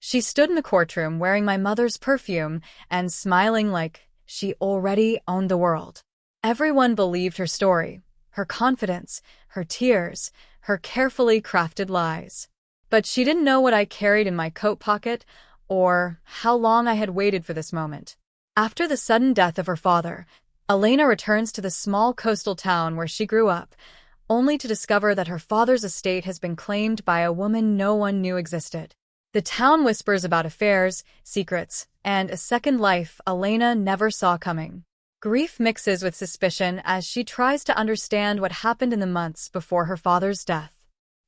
She stood in the courtroom wearing my mother's perfume and smiling like she already owned the world. Everyone believed her story, her confidence, her tears, her carefully crafted lies. But she didn't know what I carried in my coat pocket or how long I had waited for this moment. After the sudden death of her father, Elena returns to the small coastal town where she grew up, only to discover that her father's estate has been claimed by a woman no one knew existed. The town whispers about affairs, secrets, and a second life Elena never saw coming. Grief mixes with suspicion as she tries to understand what happened in the months before her father's death.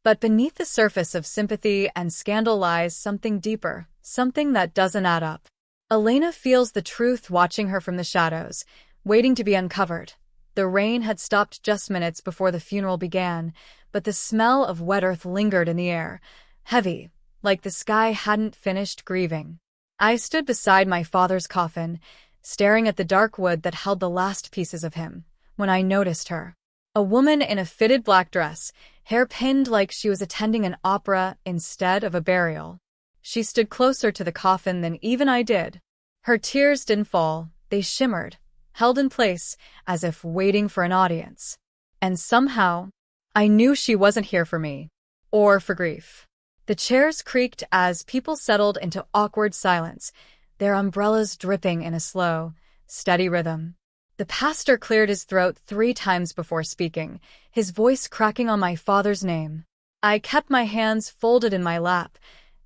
But beneath the surface of sympathy and scandal lies something deeper, something that doesn't add up. Elena feels the truth watching her from the shadows, waiting to be uncovered. The rain had stopped just minutes before the funeral began, but the smell of wet earth lingered in the air, heavy, like the sky hadn't finished grieving. I stood beside my father's coffin, staring at the dark wood that held the last pieces of him, when I noticed her. A woman in a fitted black dress, hair pinned like she was attending an opera instead of a burial. She stood closer to the coffin than even I did. Her tears didn't fall, they shimmered, held in place as if waiting for an audience. And somehow, I knew she wasn't here for me, or for grief. The chairs creaked as people settled into awkward silence, their umbrellas dripping in a slow, steady rhythm. The pastor cleared his throat 3 times before speaking, his voice cracking on my father's name. I kept my hands folded in my lap,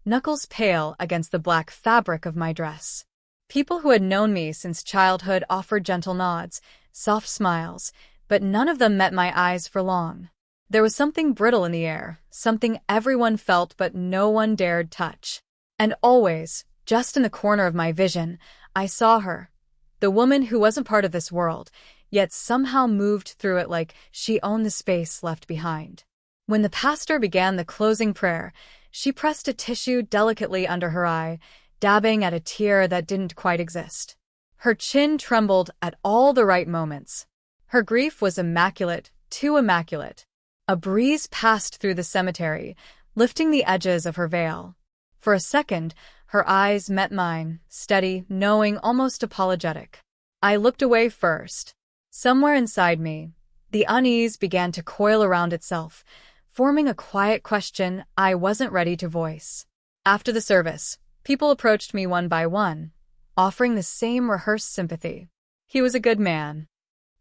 knuckles pale against the black fabric of my dress. People who had known me since childhood offered gentle nods, soft smiles, but none of them met my eyes for long. There was something brittle in the air, something everyone felt but no one dared touch. And always, just in the corner of my vision, I saw her. The woman who wasn't part of this world, yet somehow moved through it like she owned the space left behind. When the pastor began the closing prayer, she pressed a tissue delicately under her eye, dabbing at a tear that didn't quite exist. Her chin trembled at all the right moments. Her grief was immaculate, too immaculate. A breeze passed through the cemetery, lifting the edges of her veil. For a second, her eyes met mine, steady, knowing, almost apologetic. I looked away first. Somewhere inside me, the unease began to coil around itself, forming a quiet question I wasn't ready to voice. After the service, people approached me one by one, offering the same rehearsed sympathy. He was a good man.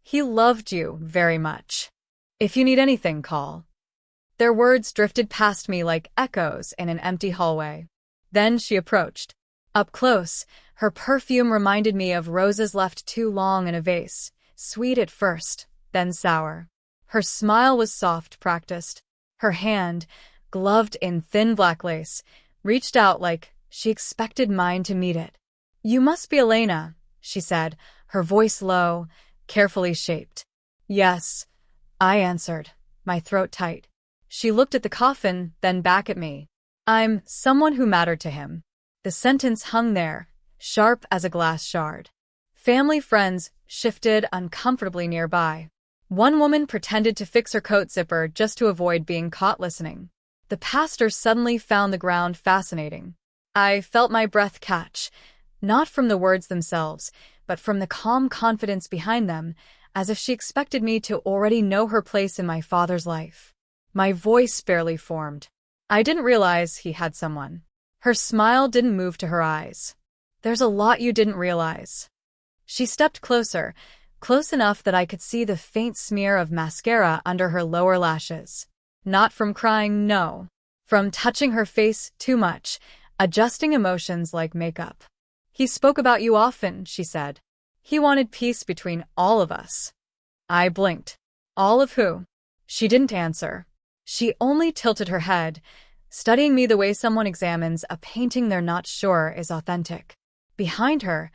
He loved you very much. If you need anything, call. Their words drifted past me like echoes in an empty hallway. Then she approached. Up close, her perfume reminded me of roses left too long in a vase, sweet at first, then sour. Her smile was soft, practiced. Her hand, gloved in thin black lace, reached out like she expected mine to meet it. "You must be Elena," she said, her voice low, carefully shaped. "Yes," I answered, my throat tight. She looked at the coffin, then back at me. "I'm someone who mattered to him." The sentence hung there, sharp as a glass shard. Family friends shifted uncomfortably nearby. One woman pretended to fix her coat zipper just to avoid being caught listening. The pastor suddenly found the ground fascinating. I felt my breath catch, not from the words themselves, but from the calm confidence behind them, as if she expected me to already know her place in my father's life. My voice barely formed. I didn't realize he had someone. Her smile didn't move to her eyes. "There's a lot you didn't realize." She stepped closer, close enough that I could see the faint smear of mascara under her lower lashes. Not from crying, no. From touching her face too much, adjusting emotions like makeup. "He spoke about you often," she said. "He wanted peace between all of us." I blinked. "All of who?" She didn't answer. She only tilted her head, studying me the way someone examines a painting they're not sure is authentic. Behind her,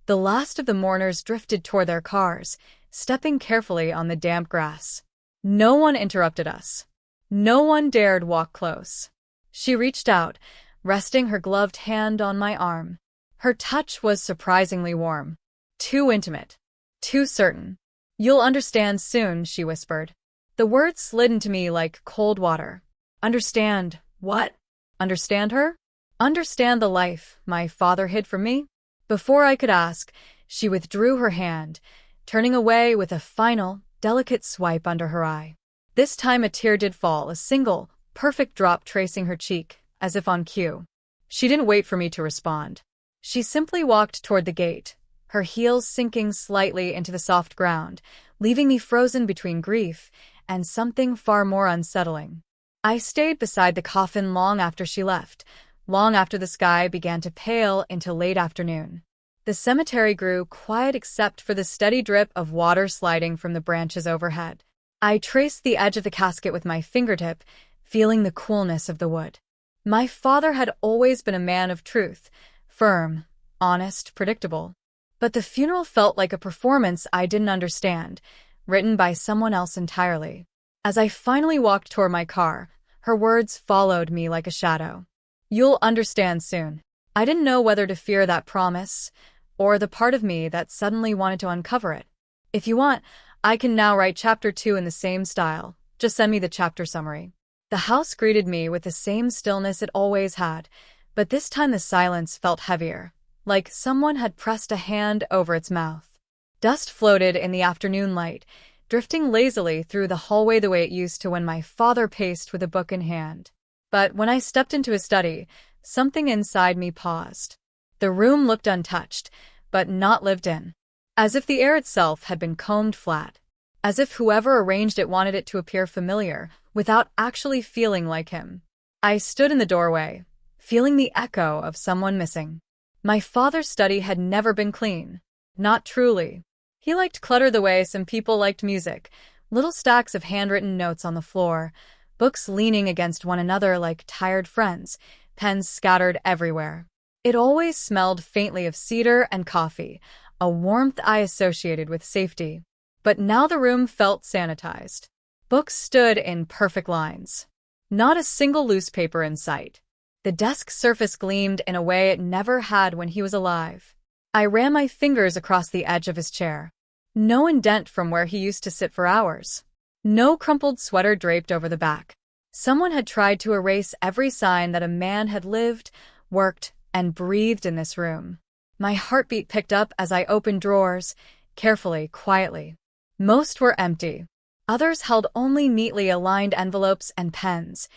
the last of the mourners drifted toward their cars, stepping carefully on the damp grass. No one interrupted us. No one dared walk close. She reached out, resting her gloved hand on my arm. Her touch was surprisingly warm. Too intimate. Too certain. "You'll understand soon," she whispered. The words slid into me like cold water. Understand what? Understand her? Understand the life my father hid from me? Before I could ask, she withdrew her hand, turning away with a final, delicate swipe under her eye. This time a tear did fall, a single, perfect drop tracing her cheek, as if on cue. She didn't wait for me to respond. She simply walked toward the gate, her heels sinking slightly into the soft ground, leaving me frozen between grief and something far more unsettling. I stayed beside the coffin long after she left, long after the sky began to pale into late afternoon. The cemetery grew quiet except for the steady drip of water sliding from the branches overhead. I traced the edge of the casket with my fingertip, feeling the coolness of the wood. My father had always been a man of truth, firm, honest, predictable. But the funeral felt like a performance I didn't understand, written by someone else entirely. As I finally walked toward my car, her words followed me like a shadow. "You'll understand soon." I didn't know whether to fear that promise, or the part of me that suddenly wanted to uncover it. "If you want, I can now write chapter 2 in the same style. Just send me the chapter summary." The house greeted me with the same stillness it always had, but this time the silence felt heavier, like someone had pressed a hand over its mouth. Dust floated in the afternoon light, drifting lazily through the hallway the way it used to when my father paced with a book in hand. But when I stepped into his study, something inside me paused. The room looked untouched, but not lived in. As if the air itself had been combed flat. As if whoever arranged it wanted it to appear familiar, without actually feeling like him. I stood in the doorway, feeling the echo of someone missing. My father's study had never been clean. Not truly. He liked clutter the way some people liked music, little stacks of handwritten notes on the floor, books leaning against one another like tired friends, pens scattered everywhere. It always smelled faintly of cedar and coffee, a warmth I associated with safety. But now the room felt sanitized. Books stood in perfect lines. Not a single loose paper in sight. The desk surface gleamed in a way it never had when he was alive. I ran my fingers across the edge of his chair. No indent from where he used to sit for hours. No crumpled sweater draped over the back. Someone had tried to erase every sign that a man had lived, worked, and breathed in this room. My heartbeat picked up as I opened drawers, carefully, quietly. Most were empty. Others held only neatly aligned envelopes and pens,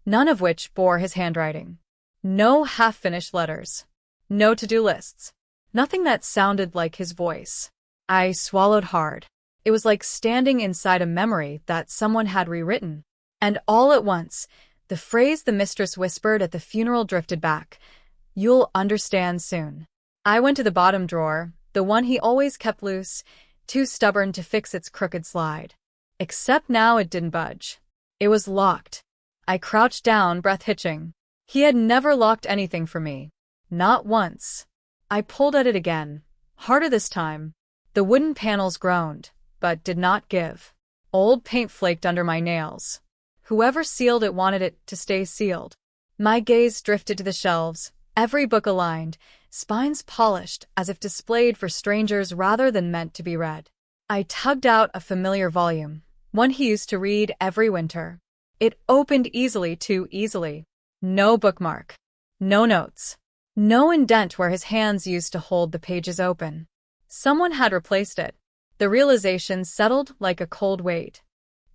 none of which bore his handwriting. No half-finished letters. No to-do lists. Nothing that sounded like his voice. I swallowed hard. It was like standing inside a memory that someone had rewritten. And all at once, the phrase the mistress whispered at the funeral drifted back. "You'll understand soon." I went to the bottom drawer, the one he always kept loose, too stubborn to fix its crooked slide. Except now it didn't budge. It was locked. I crouched down, breath hitching. He had never locked anything for me. Not once. I pulled at it again, harder this time. The wooden panels groaned, but did not give. Old paint flaked under my nails. Whoever sealed it wanted it to stay sealed. My gaze drifted to the shelves, every book aligned, spines polished as if displayed for strangers rather than meant to be read. I tugged out a familiar volume, one he used to read every winter. It opened easily, too easily. No bookmark. No notes. No indent where his hands used to hold the pages open. Someone had replaced it. The realization settled like a cold weight.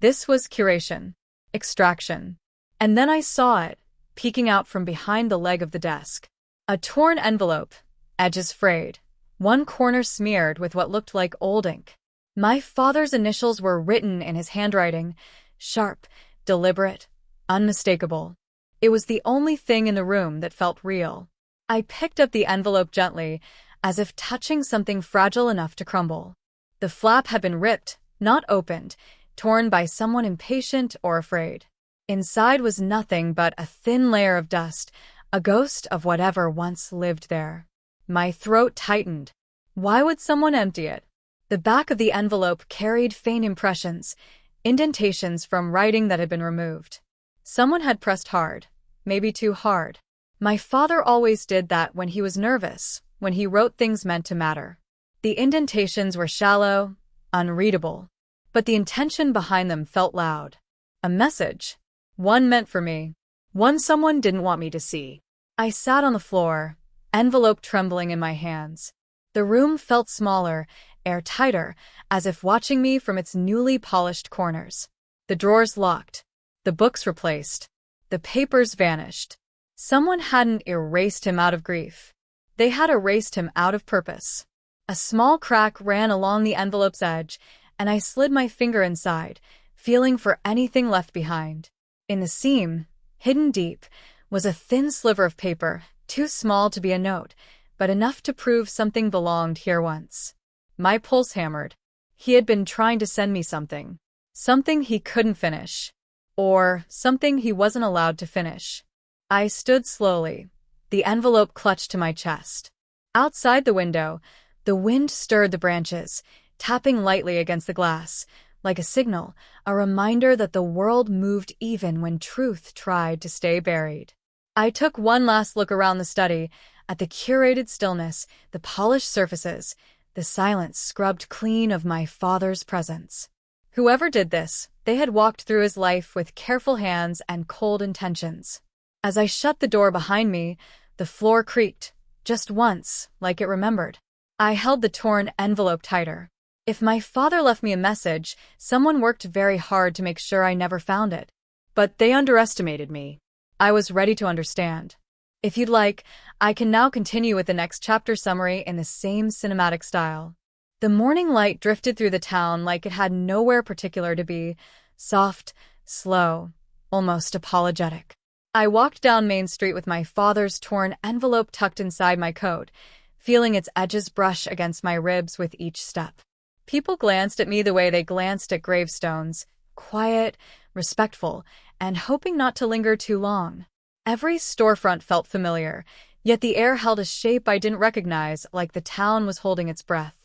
This was curation. Extraction. And then I saw it, peeking out from behind the leg of the desk. A torn envelope, edges frayed, one corner smeared with what looked like old ink. My father's initials were written in his handwriting, sharp, deliberate, unmistakable. It was the only thing in the room that felt real. I picked up the envelope gently, as if touching something fragile enough to crumble. The flap had been ripped, not opened, torn by someone impatient or afraid. Inside was nothing but a thin layer of dust, a ghost of whatever once lived there. My throat tightened. Why would someone empty it? The back of the envelope carried faint impressions, indentations from writing that had been removed. Someone had pressed hard, maybe too hard. My father always did that when he was nervous, when he wrote things meant to matter. The indentations were shallow, unreadable, but the intention behind them felt loud. A message. One meant for me. One someone didn't want me to see. I sat on the floor, envelope trembling in my hands. The room felt smaller, air tighter, as if watching me from its newly polished corners. The drawers locked, the books replaced, the papers vanished. Someone hadn't erased him out of grief. They had erased him out of purpose. A small crack ran along the envelope's edge, and I slid my finger inside, feeling for anything left behind. In the seam, hidden deep, was a thin sliver of paper, too small to be a note, but enough to prove something belonged here once. My pulse hammered. He had been trying to send me something. Something he couldn't finish. Or something he wasn't allowed to finish. I stood slowly, the envelope clutched to my chest. Outside the window, the wind stirred the branches, tapping lightly against the glass, like a signal, a reminder that the world moved even when truth tried to stay buried. I took one last look around the study, at the curated stillness, the polished surfaces, the silence scrubbed clean of my father's presence. Whoever did this, they had walked through his life with careful hands and cold intentions. As I shut the door behind me, the floor creaked, just once, like it remembered. I held the torn envelope tighter. If my father left me a message, someone worked very hard to make sure I never found it. But they underestimated me. I was ready to understand. If you'd like, I can now continue with the next chapter summary in the same cinematic style. The morning light drifted through the town like it had nowhere particular to be, soft, slow, almost apologetic. I walked down Main Street with my father's torn envelope tucked inside my coat, feeling its edges brush against my ribs with each step. People glanced at me the way they glanced at gravestones, quiet, respectful, and hoping not to linger too long. Every storefront felt familiar, yet the air held a shape I didn't recognize, like the town was holding its breath.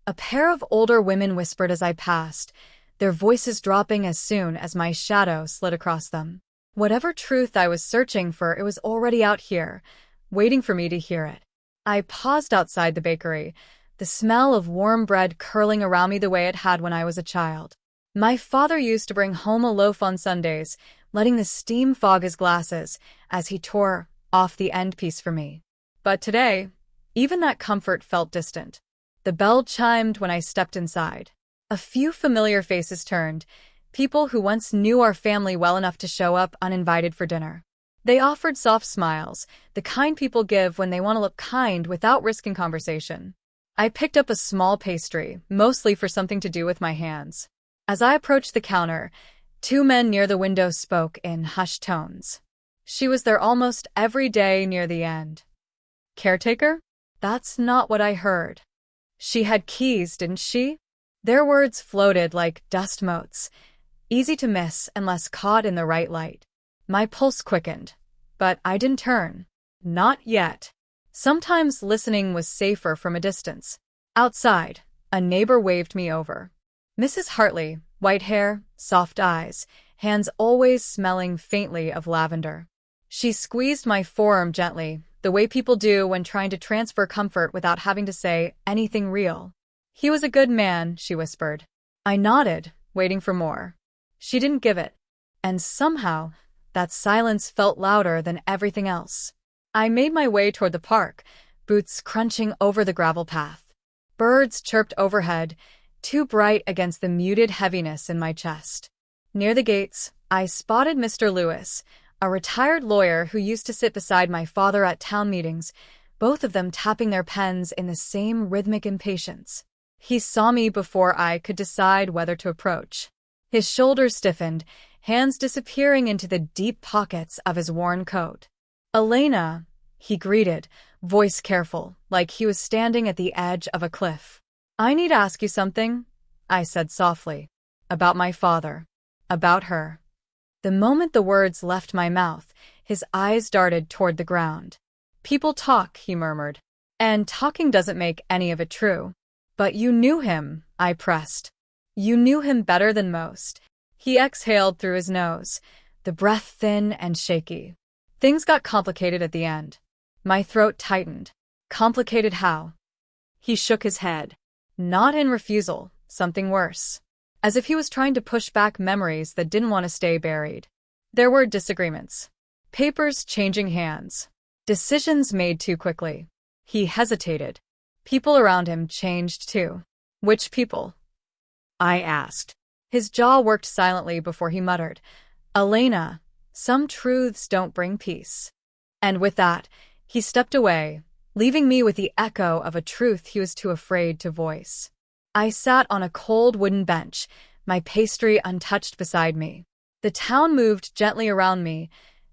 A pair of older women whispered as I passed, their voices dropping as soon as my shadow slid across them. Whatever truth I was searching for, it was already out here, waiting for me to hear it. I paused outside the bakery, the smell of warm bread curling around me the way it had when I was a child. My father used to bring home a loaf on Sundays, letting the steam fog his glasses as he tore off the end piece for me. But today, even that comfort felt distant. The bell chimed when I stepped inside. A few familiar faces turned, people who once knew our family well enough to show up uninvited for dinner. They offered soft smiles, the kind people give when they want to look kind without risking conversation. I picked up a small pastry, mostly for something to do with my hands. As I approached the counter, two men near the window spoke in hushed tones. She was there almost every day near the end. Caretaker? That's not what I heard. She had keys, didn't she? Their words floated like dust motes, easy to miss unless caught in the right light. My pulse quickened, but I didn't turn. Not yet. Sometimes listening was safer from a distance. Outside, a neighbor waved me over. Mrs. Hartley, white hair, soft eyes, hands always smelling faintly of lavender. She squeezed my forearm gently, the way people do when trying to transfer comfort without having to say anything real. He was a good man, she whispered. I nodded, waiting for more. She didn't give it. And somehow, that silence felt louder than everything else. I made my way toward the park, boots crunching over the gravel path. Birds chirped overhead, too bright against the muted heaviness in my chest. Near the gates, I spotted Mr. Lewis, a retired lawyer who used to sit beside my father at town meetings, both of them tapping their pens in the same rhythmic impatience. He saw me before I could decide whether to approach. His shoulders stiffened, hands disappearing into the deep pockets of his worn coat. Elena, he greeted, voice careful, like he was standing at the edge of a cliff. I need to ask you something, I said softly. About my father. About her. The moment the words left my mouth, his eyes darted toward the ground. People talk, he murmured. And talking doesn't make any of it true. But you knew him, I pressed. You knew him better than most. He exhaled through his nose, the breath thin and shaky. Things got complicated at the end. My throat tightened. Complicated how? He shook his head. Not in refusal, something worse. As if he was trying to push back memories that didn't want to stay buried. There were disagreements. Papers changing hands. Decisions made too quickly. He hesitated. People around him changed too. Which people? I asked. His jaw worked silently before he muttered, Elena, some truths don't bring peace. And with that, he stepped away, leaving me with the echo of a truth he was too afraid to voice. I sat on a cold wooden bench, my pastry untouched beside me. The town moved gently around me,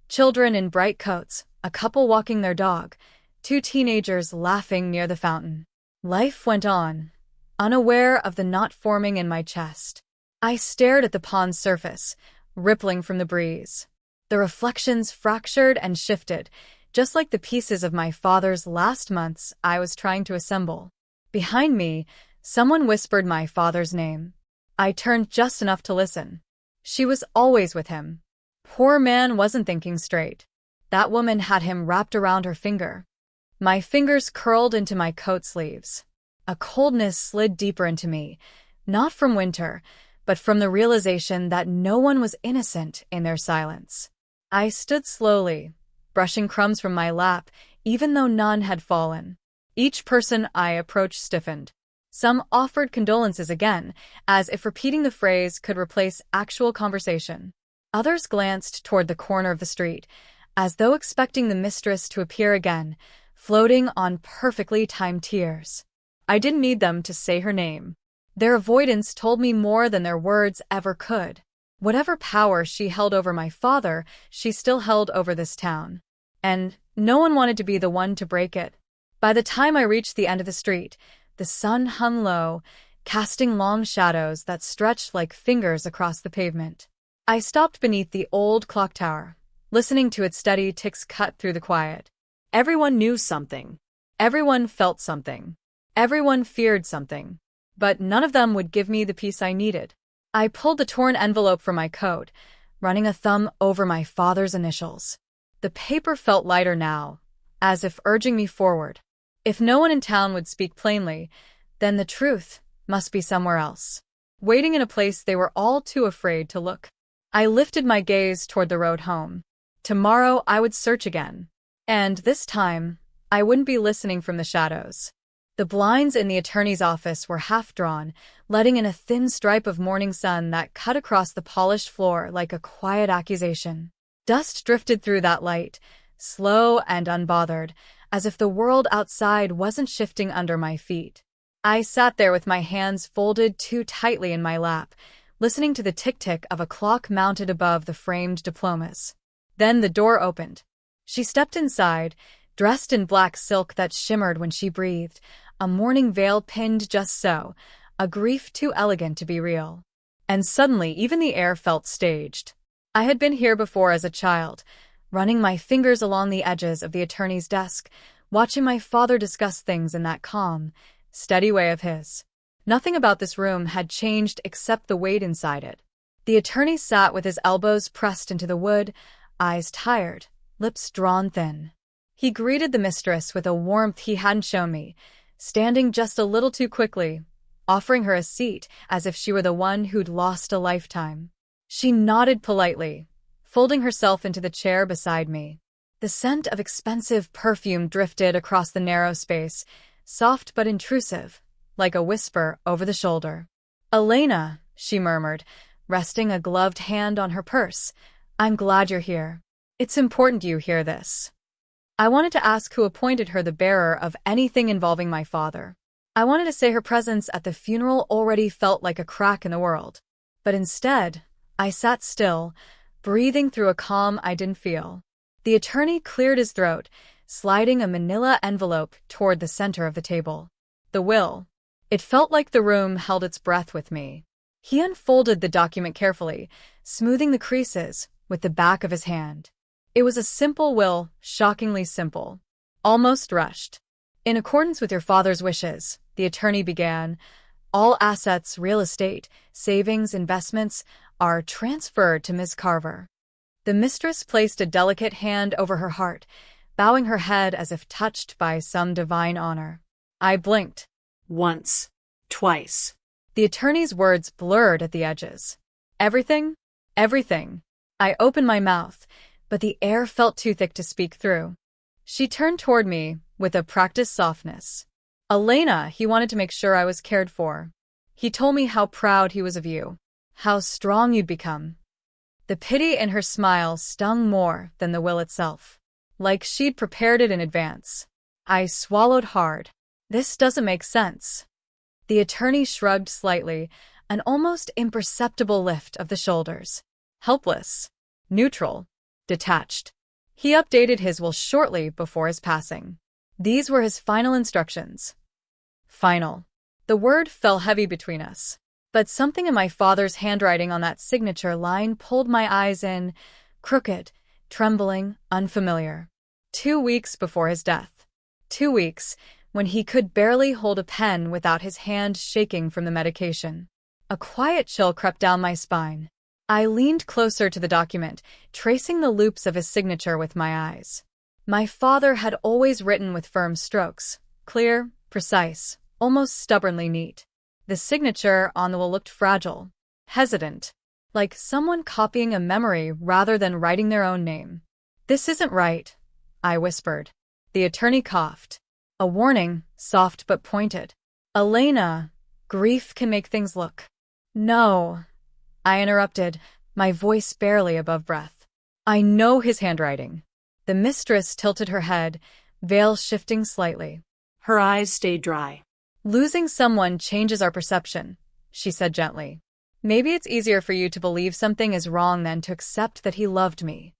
children in bright coats, a couple walking their dog, two teenagers laughing near the fountain. Life went on, unaware of the knot forming in my chest. I stared at the pond's surface, rippling from the breeze. The reflections fractured and shifted, just like the pieces of my father's last months I was trying to assemble. Behind me, someone whispered my father's name. I turned just enough to listen. She was always with him. Poor man wasn't thinking straight. That woman had him wrapped around her finger. My fingers curled into my coat sleeves. A coldness slid deeper into me, not from winter, but from the realization that no one was innocent in their silence. I stood slowly, brushing crumbs from my lap, even though none had fallen. Each person I approached stiffened. Some offered condolences again, as if repeating the phrase could replace actual conversation. Others glanced toward the corner of the street, as though expecting the mistress to appear again, floating on perfectly timed tears. I didn't need them to say her name. Their avoidance told me more than their words ever could. Whatever power she held over my father, she still held over this town. And no one wanted to be the one to break it. By the time I reached the end of the street, the sun hung low, casting long shadows that stretched like fingers across the pavement. I stopped beneath the old clock tower, listening to its steady ticks cut through the quiet. Everyone knew something. Everyone felt something. Everyone feared something. But none of them would give me the peace I needed. I pulled the torn envelope from my coat, running a thumb over my father's initials. The paper felt lighter now, as if urging me forward. If no one in town would speak plainly, then the truth must be somewhere else, waiting in a place they were all too afraid to look. I lifted my gaze toward the road home. Tomorrow I would search again. And this time, I wouldn't be listening from the shadows. The blinds in the attorney's office were half drawn, letting in a thin stripe of morning sun that cut across the polished floor like a quiet accusation. Dust drifted through that light, slow and unbothered, as if the world outside wasn't shifting under my feet. I sat there with my hands folded too tightly in my lap, listening to the tick-tick of a clock mounted above the framed diplomas. Then the door opened. She stepped inside, dressed in black silk that shimmered when she breathed, a mourning veil pinned just so, a grief too elegant to be real. And suddenly even the air felt staged. I had been here before as a child, running my fingers along the edges of the attorney's desk, watching my father discuss things in that calm, steady way of his. Nothing about this room had changed except the weight inside it. The attorney sat with his elbows pressed into the wood, eyes tired, lips drawn thin. He greeted the mistress with a warmth he hadn't shown me, standing just a little too quickly, offering her a seat as if she were the one who'd lost a lifetime. She nodded politely, folding herself into the chair beside me. The scent of expensive perfume drifted across the narrow space, soft but intrusive, like a whisper over the shoulder. "Elena," she murmured, resting a gloved hand on her purse, "I'm glad you're here. It's important you hear this." I wanted to ask who appointed her the bearer of anything involving my father. I wanted to say her presence at the funeral already felt like a crack in the world. But instead, I sat still, breathing through a calm I didn't feel. The attorney cleared his throat, sliding a manila envelope toward the center of the table. The will. It felt like the room held its breath with me. He unfolded the document carefully, smoothing the creases with the back of his hand. It was a simple will, shockingly simple. Almost rushed. "In accordance with your father's wishes," the attorney began, "all assets, real estate, savings, investments, are transferred to Ms. Carver." The mistress placed a delicate hand over her heart, bowing her head as if touched by some divine honor. I blinked. Once. Twice. The attorney's words blurred at the edges. "Everything? Everything." I opened my mouth, but the air felt too thick to speak through. She turned toward me with a practiced softness. Elena, he wanted to make sure I was cared for. He told me how proud he was of you, how strong you'd become. The pity in her smile stung more than the will itself, like she'd prepared it in advance. I swallowed hard. This doesn't make sense. The attorney shrugged slightly, an almost imperceptible lift of the shoulders. Helpless, neutral, detached. He updated his will shortly before his passing. These were his final instructions. Final. The word fell heavy between us. But something in my father's handwriting on that signature line pulled my eyes in, crooked, trembling, unfamiliar. 2 weeks before his death. 2 weeks, when he could barely hold a pen without his hand shaking from the medication. A quiet chill crept down my spine. I leaned closer to the document, tracing the loops of his signature with my eyes. My father had always written with firm strokes, clear, precise, almost stubbornly neat. The signature on the will looked fragile, hesitant, like someone copying a memory rather than writing their own name. "This isn't right," I whispered. The attorney coughed. A warning, soft but pointed. "Elena, grief can make things look." "No," I interrupted, my voice barely above breath. "I know his handwriting." The mistress tilted her head, veil shifting slightly. Her eyes stayed dry. "Losing someone changes our perception," she said gently. "Maybe it's easier for you to believe something is wrong than to accept that he loved me."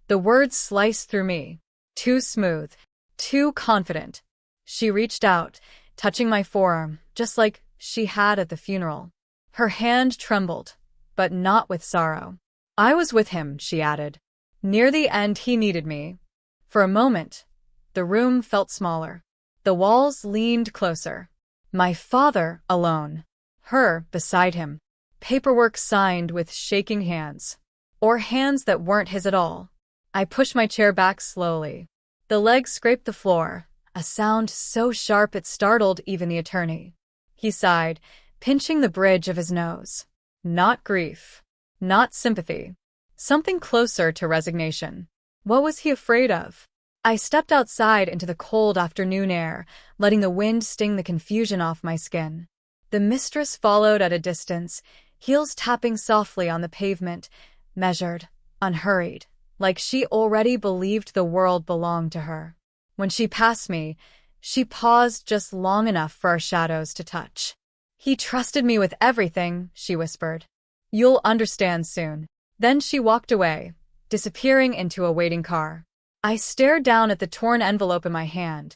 The words sliced through me. Too smooth, too confident. She reached out, touching my forearm, just like she had at the funeral. Her hand trembled, but not with sorrow. "I was with him," she added. "Near the end he needed me." For a moment, the room felt smaller. The walls leaned closer. My father alone. Her beside him. Paperwork signed with shaking hands. Or hands that weren't his at all. I pushed my chair back slowly. The legs scraped the floor, a sound so sharp it startled even the attorney. He sighed, pinching the bridge of his nose. Not grief. Not sympathy. Something closer to resignation. What was he afraid of? I stepped outside into the cold afternoon air, letting the wind sting the confusion off my skin. The mistress followed at a distance, heels tapping softly on the pavement, measured, unhurried, like she already believed the world belonged to her. When she passed me, she paused just long enough for our shadows to touch. "He trusted me with everything," she whispered. "You'll understand soon." Then she walked away, disappearing into a waiting car. I stared down at the torn envelope in my hand,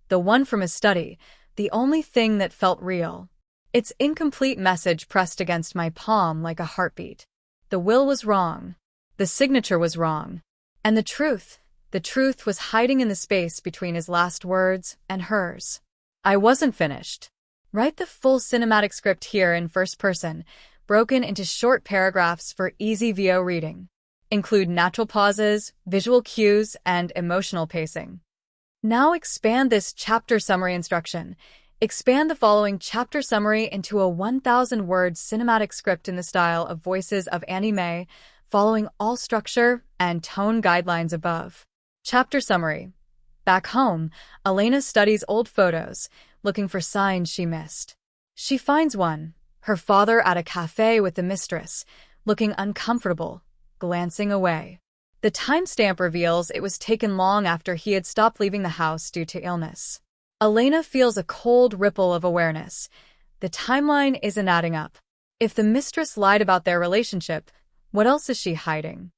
the one from his study, the only thing that felt real. Its incomplete message pressed against my palm like a heartbeat. The will was wrong. The signature was wrong. And the truth was hiding in the space between his last words and hers. I wasn't finished. Write the full cinematic script here in first person, broken into short paragraphs for easy VO reading. Include natural pauses, visual cues, and emotional pacing. Now expand this chapter summary instruction. Expand the following chapter summary into a 1,000-word cinematic script in the style of Voices of Annie Mae, following all structure and tone guidelines above. Chapter summary. Back home, Elena studies old photos, looking for signs she missed. She finds one, her father at a cafe with the mistress, looking uncomfortable, glancing away. The timestamp reveals it was taken long after he had stopped leaving the house due to illness. Elena feels a cold ripple of awareness. The timeline isn't adding up. If the mistress lied about their relationship, what else is she hiding?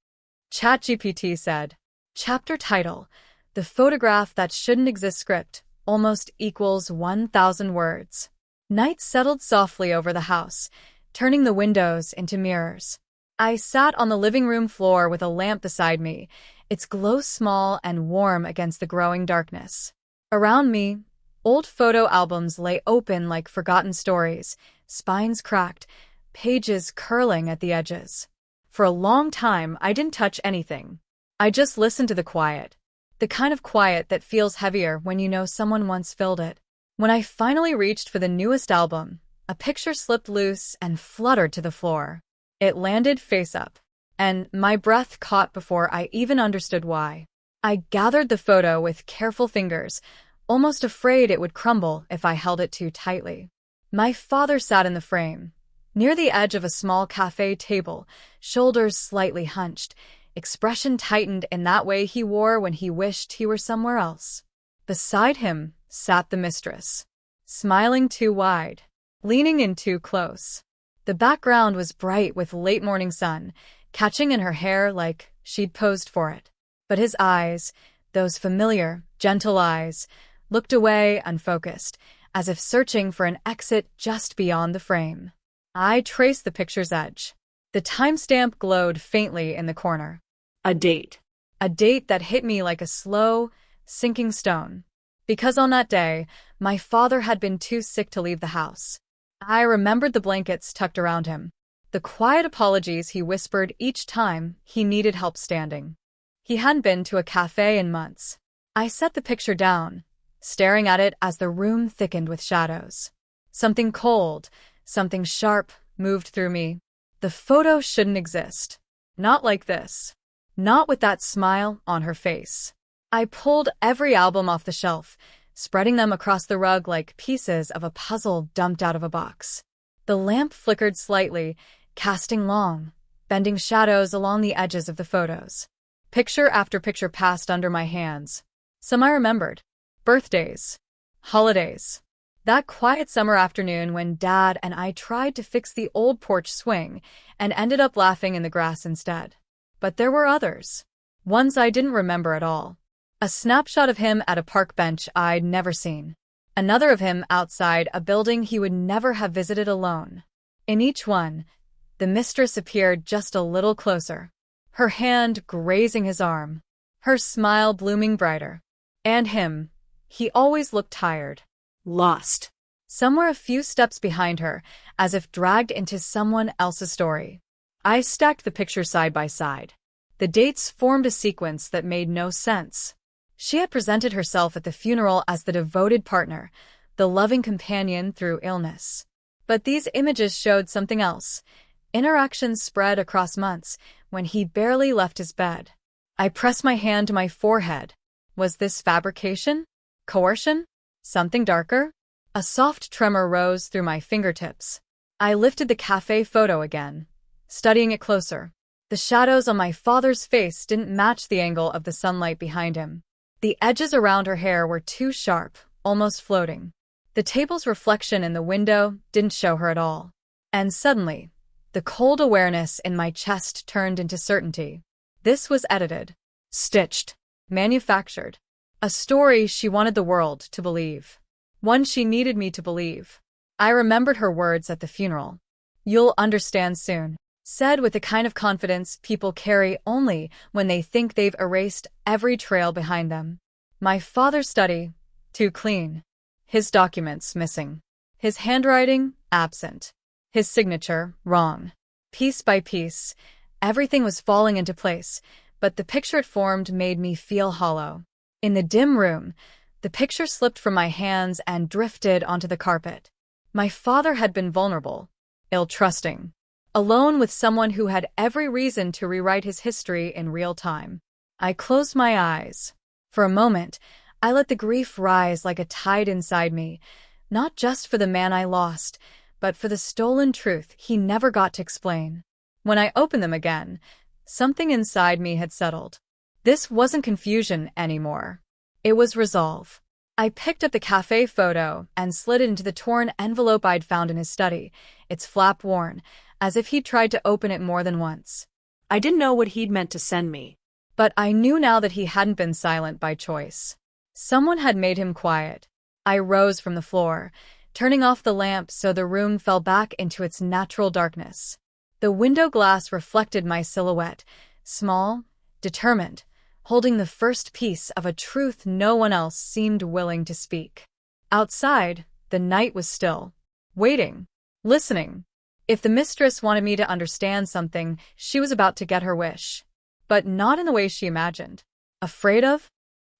ChatGPT said. Chapter title: The Photograph That Shouldn't Exist Script, almost equals 1,000 words. Night settled softly over the house, turning the windows into mirrors. I sat on the living room floor with a lamp beside me, its glow small and warm against the growing darkness. Around me, old photo albums lay open like forgotten stories, spines cracked, pages curling at the edges. For a long time, I didn't touch anything. I just listened to the quiet. The kind of quiet that feels heavier when you know someone once filled it. When I finally reached for the newest album, a picture slipped loose and fluttered to the floor. It landed face up, and my breath caught before I even understood why. I gathered the photo with careful fingers, almost afraid it would crumble if I held it too tightly. My father sat in the frame, near the edge of a small cafe table, shoulders slightly hunched, expression tightened in that way he wore when he wished he were somewhere else. Beside him sat the mistress, smiling too wide, leaning in too close. The background was bright with late morning sun, catching in her hair like she'd posed for it. But his eyes, those familiar, gentle eyes, looked away unfocused, as if searching for an exit just beyond the frame. I traced the picture's edge. The timestamp glowed faintly in the corner. A date. A date that hit me like a slow, sinking stone. Because on that day, my father had been too sick to leave the house. I remembered the blankets tucked around him, the quiet apologies he whispered each time he needed help standing. He hadn't been to a cafe in months. I set the picture down, staring at it as the room thickened with shadows. Something cold, something sharp moved through me. The photo shouldn't exist. Not like this. Not with that smile on her face. I pulled every album off the shelf, spreading them across the rug like pieces of a puzzle dumped out of a box. The lamp flickered slightly, casting long, bending shadows along the edges of the photos. Picture after picture passed under my hands. Some I remembered. Birthdays. Holidays. That quiet summer afternoon when Dad and I tried to fix the old porch swing and ended up laughing in the grass instead. But there were others. Ones I didn't remember at all. A snapshot of him at a park bench I'd never seen. Another of him outside a building he would never have visited alone. In each one, the mistress appeared just a little closer, her hand grazing his arm, her smile blooming brighter. And him, he always looked tired. Lost. Somewhere a few steps behind her, as if dragged into someone else's story. I stacked the pictures side by side. The dates formed a sequence that made no sense. She had presented herself at the funeral as the devoted partner, the loving companion through illness. But these images showed something else. Interactions spread across months, when he barely left his bed. I pressed my hand to my forehead. Was this fabrication? Coercion? Something darker? A soft tremor rose through my fingertips. I lifted the cafe photo again, studying it closer. The shadows on my father's face didn't match the angle of the sunlight behind him. The edges around her hair were too sharp, almost floating. The table's reflection in the window didn't show her at all. And suddenly, the cold awareness in my chest turned into certainty. This was edited, stitched, manufactured. A story she wanted the world to believe. One she needed me to believe. I remembered her words at the funeral. "You'll understand soon," said with the kind of confidence people carry only when they think they've erased every trail behind them. My father's study, too clean. His documents missing. His handwriting, absent. His signature, wrong. Piece by piece, everything was falling into place, but the picture it formed made me feel hollow. In the dim room, the picture slipped from my hands and drifted onto the carpet. My father had been vulnerable, ill-trusting, alone with someone who had every reason to rewrite his history in real time. I closed my eyes. For a moment, I let the grief rise like a tide inside me, not just for the man I lost, but for the stolen truth he never got to explain. When I opened them again, something inside me had settled. This wasn't confusion anymore. It was resolve. I picked up the cafe photo and slid it into the torn envelope I'd found in his study, its flap worn, as if he'd tried to open it more than once. I didn't know what he'd meant to send me. But I knew now that he hadn't been silent by choice. Someone had made him quiet. I rose from the floor, turning off the lamp so the room fell back into its natural darkness. The window glass reflected my silhouette, small, determined, holding the first piece of a truth no one else seemed willing to speak. Outside, the night was still, waiting, listening. If the mistress wanted me to understand something, she was about to get her wish. But not in the way she imagined. Afraid of?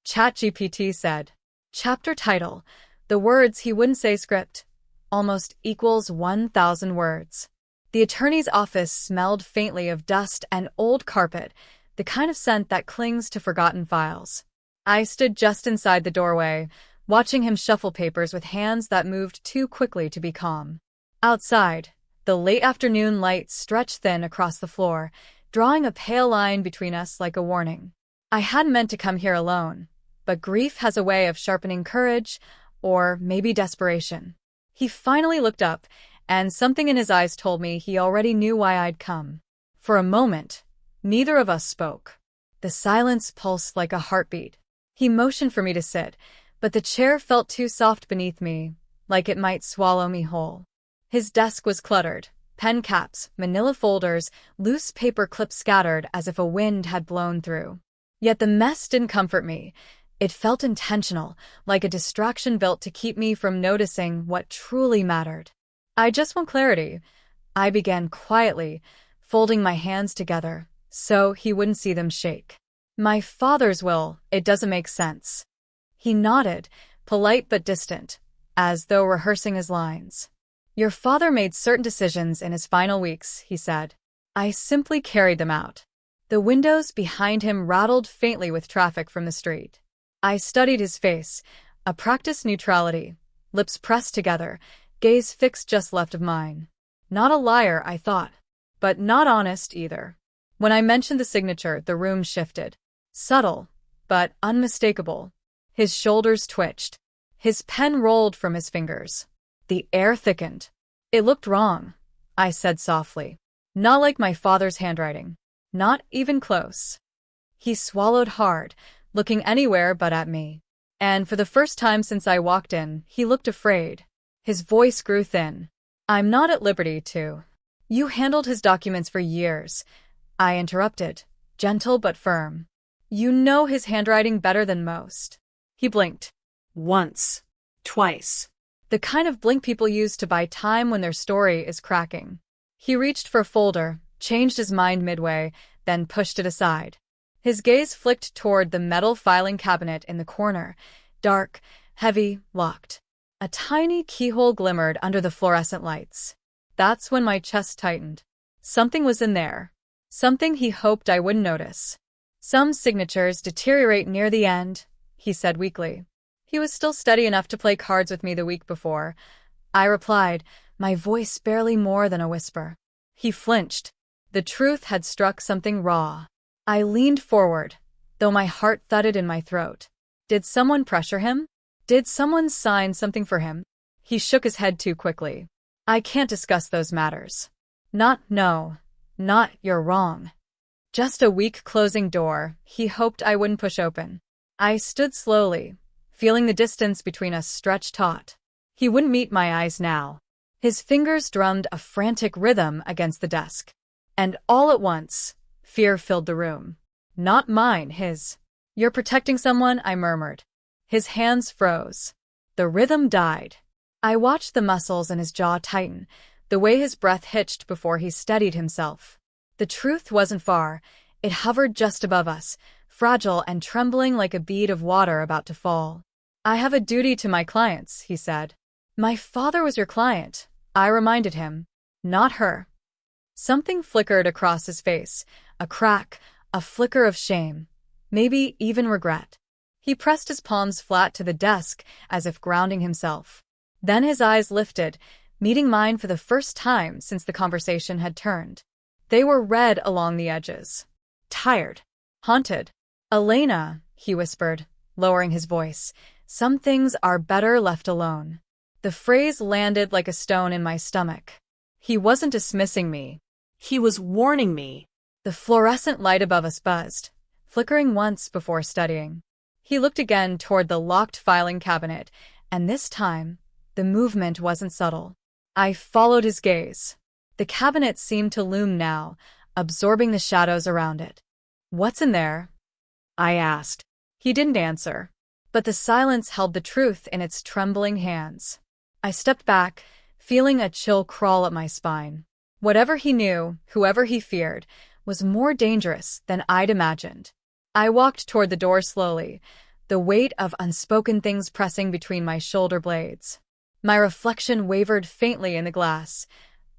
ChatGPT said. Chapter title, the words he wouldn't say script, almost equals 1,000 words. The attorney's office smelled faintly of dust and old carpet, the kind of scent that clings to forgotten files. I stood just inside the doorway, watching him shuffle papers with hands that moved too quickly to be calm. Outside, the late afternoon light stretched thin across the floor, drawing a pale line between us like a warning. I hadn't meant to come here alone, but grief has a way of sharpening courage, or maybe desperation. He finally looked up, and something in his eyes told me he already knew why I'd come. For a moment, neither of us spoke. The silence pulsed like a heartbeat. He motioned for me to sit, but the chair felt too soft beneath me, like it might swallow me whole. His desk was cluttered, pen caps, manila folders, loose paper clips scattered as if a wind had blown through. Yet the mess didn't comfort me. It felt intentional, like a distraction built to keep me from noticing what truly mattered. "I just want clarity," I began quietly, folding my hands together so he wouldn't see them shake. "My father's will, it doesn't make sense." He nodded, polite but distant, as though rehearsing his lines. "Your father made certain decisions in his final weeks," he said. "I simply carried them out." The windows behind him rattled faintly with traffic from the street. I studied his face, a practiced neutrality, lips pressed together, gaze fixed just left of mine. Not a liar, I thought, but not honest either. When I mentioned the signature, the room shifted. Subtle, but unmistakable. His shoulders twitched. His pen rolled from his fingers. The air thickened. "It looked wrong," I said softly. "Not like my father's handwriting. Not even close." He swallowed hard, looking anywhere but at me. And for the first time since I walked in, he looked afraid. His voice grew thin. "I'm not at liberty to." "You handled his documents for years," I interrupted, gentle but firm. "You know his handwriting better than most." He blinked. Once. Twice. The kind of blink people use to buy time when their story is cracking. He reached for a folder, changed his mind midway, then pushed it aside. His gaze flicked toward the metal filing cabinet in the corner, dark, heavy, locked. A tiny keyhole glimmered under the fluorescent lights. That's when my chest tightened. Something was in there. Something he hoped I wouldn't notice. "Some signatures deteriorate near the end," he said weakly. He was still steady enough to play cards with me the week before. I replied, my voice barely more than a whisper. He flinched. The truth had struck something raw. I leaned forward, though my heart thudded in my throat. Did someone pressure him? Did someone sign something for him? He shook his head too quickly. "I can't discuss those matters." No, not "you're wrong." Just a weak closing door he hoped I wouldn't push open. I stood slowly, feeling the distance between us stretch taut. He wouldn't meet my eyes now. His fingers drummed a frantic rhythm against the desk. And all at once, fear filled the room. Not mine, his. "You're protecting someone," I murmured. His hands froze. The rhythm died. I watched the muscles in his jaw tighten, the way his breath hitched before he steadied himself. The truth wasn't far. It hovered just above us, fragile and trembling like a bead of water about to fall. "I have a duty to my clients," he said. "My father was your client," I reminded him. "Not her." Something flickered across his face, a crack, a flicker of shame, maybe even regret. He pressed his palms flat to the desk as if grounding himself. Then his eyes lifted, meeting mine for the first time since the conversation had turned. They were red along the edges. Tired. Haunted. "Elena," he whispered, lowering his voice, "some things are better left alone." The phrase landed like a stone in my stomach. He wasn't dismissing me. He was warning me. The fluorescent light above us buzzed, flickering once before steadying. He looked again toward the locked filing cabinet, and this time, the movement wasn't subtle. I followed his gaze. The cabinet seemed to loom now, absorbing the shadows around it. "What's in there?" I asked. He didn't answer, but the silence held the truth in its trembling hands. I stepped back, feeling a chill crawl up my spine. Whatever he knew, whoever he feared, was more dangerous than I'd imagined. I walked toward the door slowly, the weight of unspoken things pressing between my shoulder blades. My reflection wavered faintly in the glass,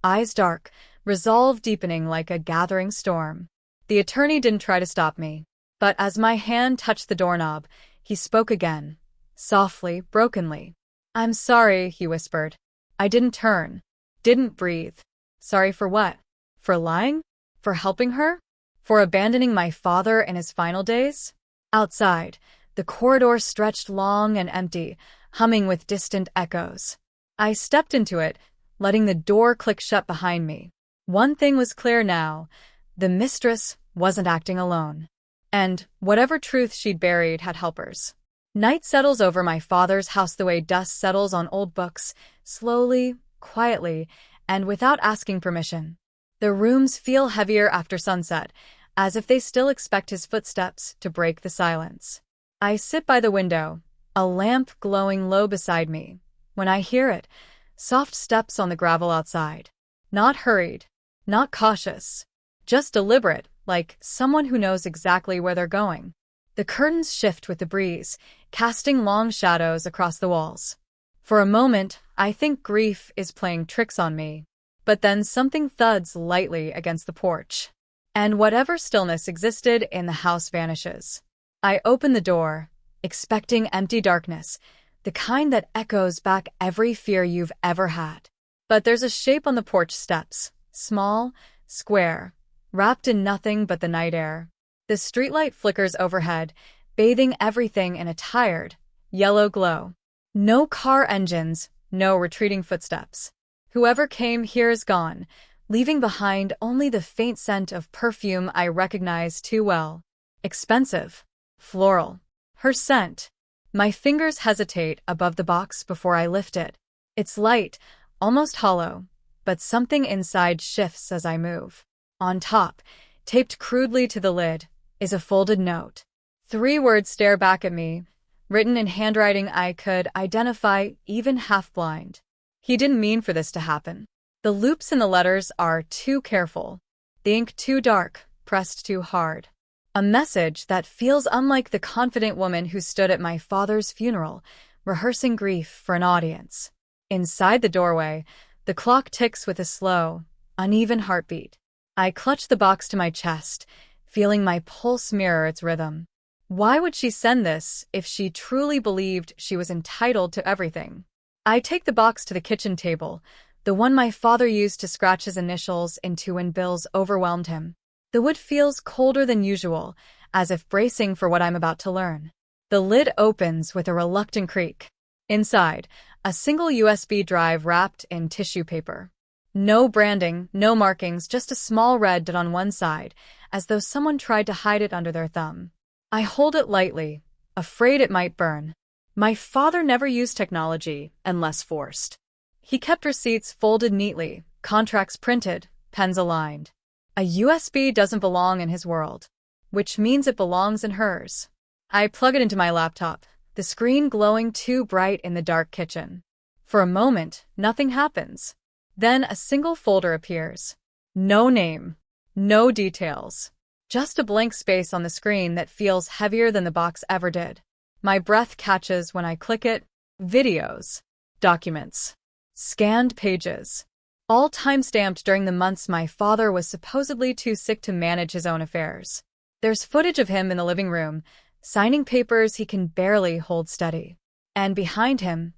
eyes dark, resolve deepening like a gathering storm. The attorney didn't try to stop me. But as my hand touched the doorknob, he spoke again, softly, brokenly. "I'm sorry," he whispered. "I didn't turn. Didn't breathe. Sorry for what? For lying? For helping her? For abandoning my father in his final days?" Outside, the corridor stretched long and empty, humming with distant echoes. I stepped into it, letting the door click shut behind me. One thing was clear now: the mistress wasn't acting alone. And whatever truth she'd buried had helpers. Night settles over my father's house the way dust settles on old books, slowly, quietly, and without asking permission. The rooms feel heavier after sunset, as if they still expect his footsteps to break the silence. I sit by the window, a lamp glowing low beside me, when I hear it, soft steps on the gravel outside. Not hurried, not cautious, just deliberate, like someone who knows exactly where they're going. The curtains shift with the breeze, casting long shadows across the walls. For a moment, I think grief is playing tricks on me. But then something thuds lightly against the porch. And whatever stillness existed in the house vanishes. I open the door, expecting empty darkness, the kind that echoes back every fear you've ever had. But there's a shape on the porch steps, small, square, wrapped in nothing but the night air. The streetlight flickers overhead, bathing everything in a tired, yellow glow. No car engines, no retreating footsteps. Whoever came here is gone, leaving behind only the faint scent of perfume I recognize too well. Expensive. Floral. Her scent. My fingers hesitate above the box before I lift it. It's light, almost hollow, but something inside shifts as I move. On top, taped crudely to the lid, is a folded note. 3 words stare back at me, written in handwriting I could identify even half-blind. He didn't mean for this to happen. The loops in the letters are too careful, the ink too dark, pressed too hard. A message that feels unlike the confident woman who stood at my father's funeral, rehearsing grief for an audience. Inside the doorway, the clock ticks with a slow, uneven heartbeat. I clutch the box to my chest, feeling my pulse mirror its rhythm. Why would she send this if she truly believed she was entitled to everything? I take the box to the kitchen table, the one my father used to scratch his initials into when bills overwhelmed him. The wood feels colder than usual, as if bracing for what I'm about to learn. The lid opens with a reluctant creak. Inside, a single USB drive wrapped in tissue paper. No branding, no markings, just a small red dot on one side, as though someone tried to hide it under their thumb. I hold it lightly, afraid it might burn. My father never used technology unless forced. He kept receipts folded neatly, contracts printed, pens aligned. A USB doesn't belong in his world, which means it belongs in hers. I plug it into my laptop, the screen glowing too bright in the dark kitchen. For a moment, nothing happens. Then a single folder appears. No name, no details. Just a blank space on the screen that feels heavier than the box ever did. My breath catches when I click it. Videos. Documents. Scanned pages. All time-stamped during the months my father was supposedly too sick to manage his own affairs. There's footage of him in the living room, signing papers he can barely hold steady. And behind him,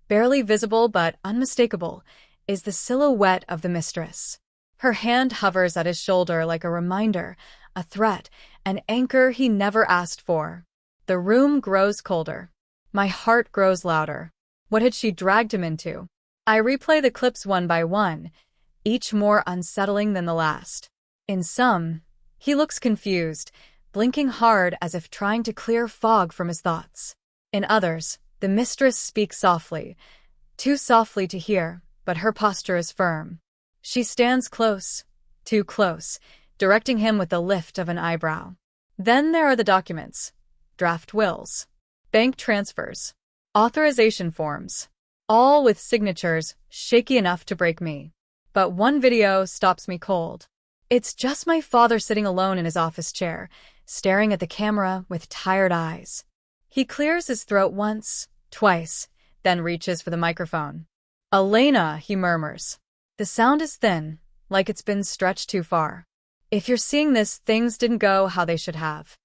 barely visible but unmistakable, is the silhouette of the mistress. Her hand hovers at his shoulder like a reminder, a threat, an anchor he never asked for. The room grows colder. My heart grows louder. What had she dragged him into? I replay the clips one by one, each more unsettling than the last. In some, he looks confused, blinking hard as if trying to clear fog from his thoughts. In others, the mistress speaks softly, too softly to hear, but her posture is firm. She stands close, too close, directing him with the lift of an eyebrow. Then there are the documents. Draft wills, bank transfers, authorization forms, all with signatures shaky enough to break me. But one video stops me cold. It's just my father sitting alone in his office chair, staring at the camera with tired eyes. He clears his throat once, twice, then reaches for the microphone. "Elena," he murmurs. The sound is thin, like it's been stretched too far. If you're seeing this, things didn't go how they should have.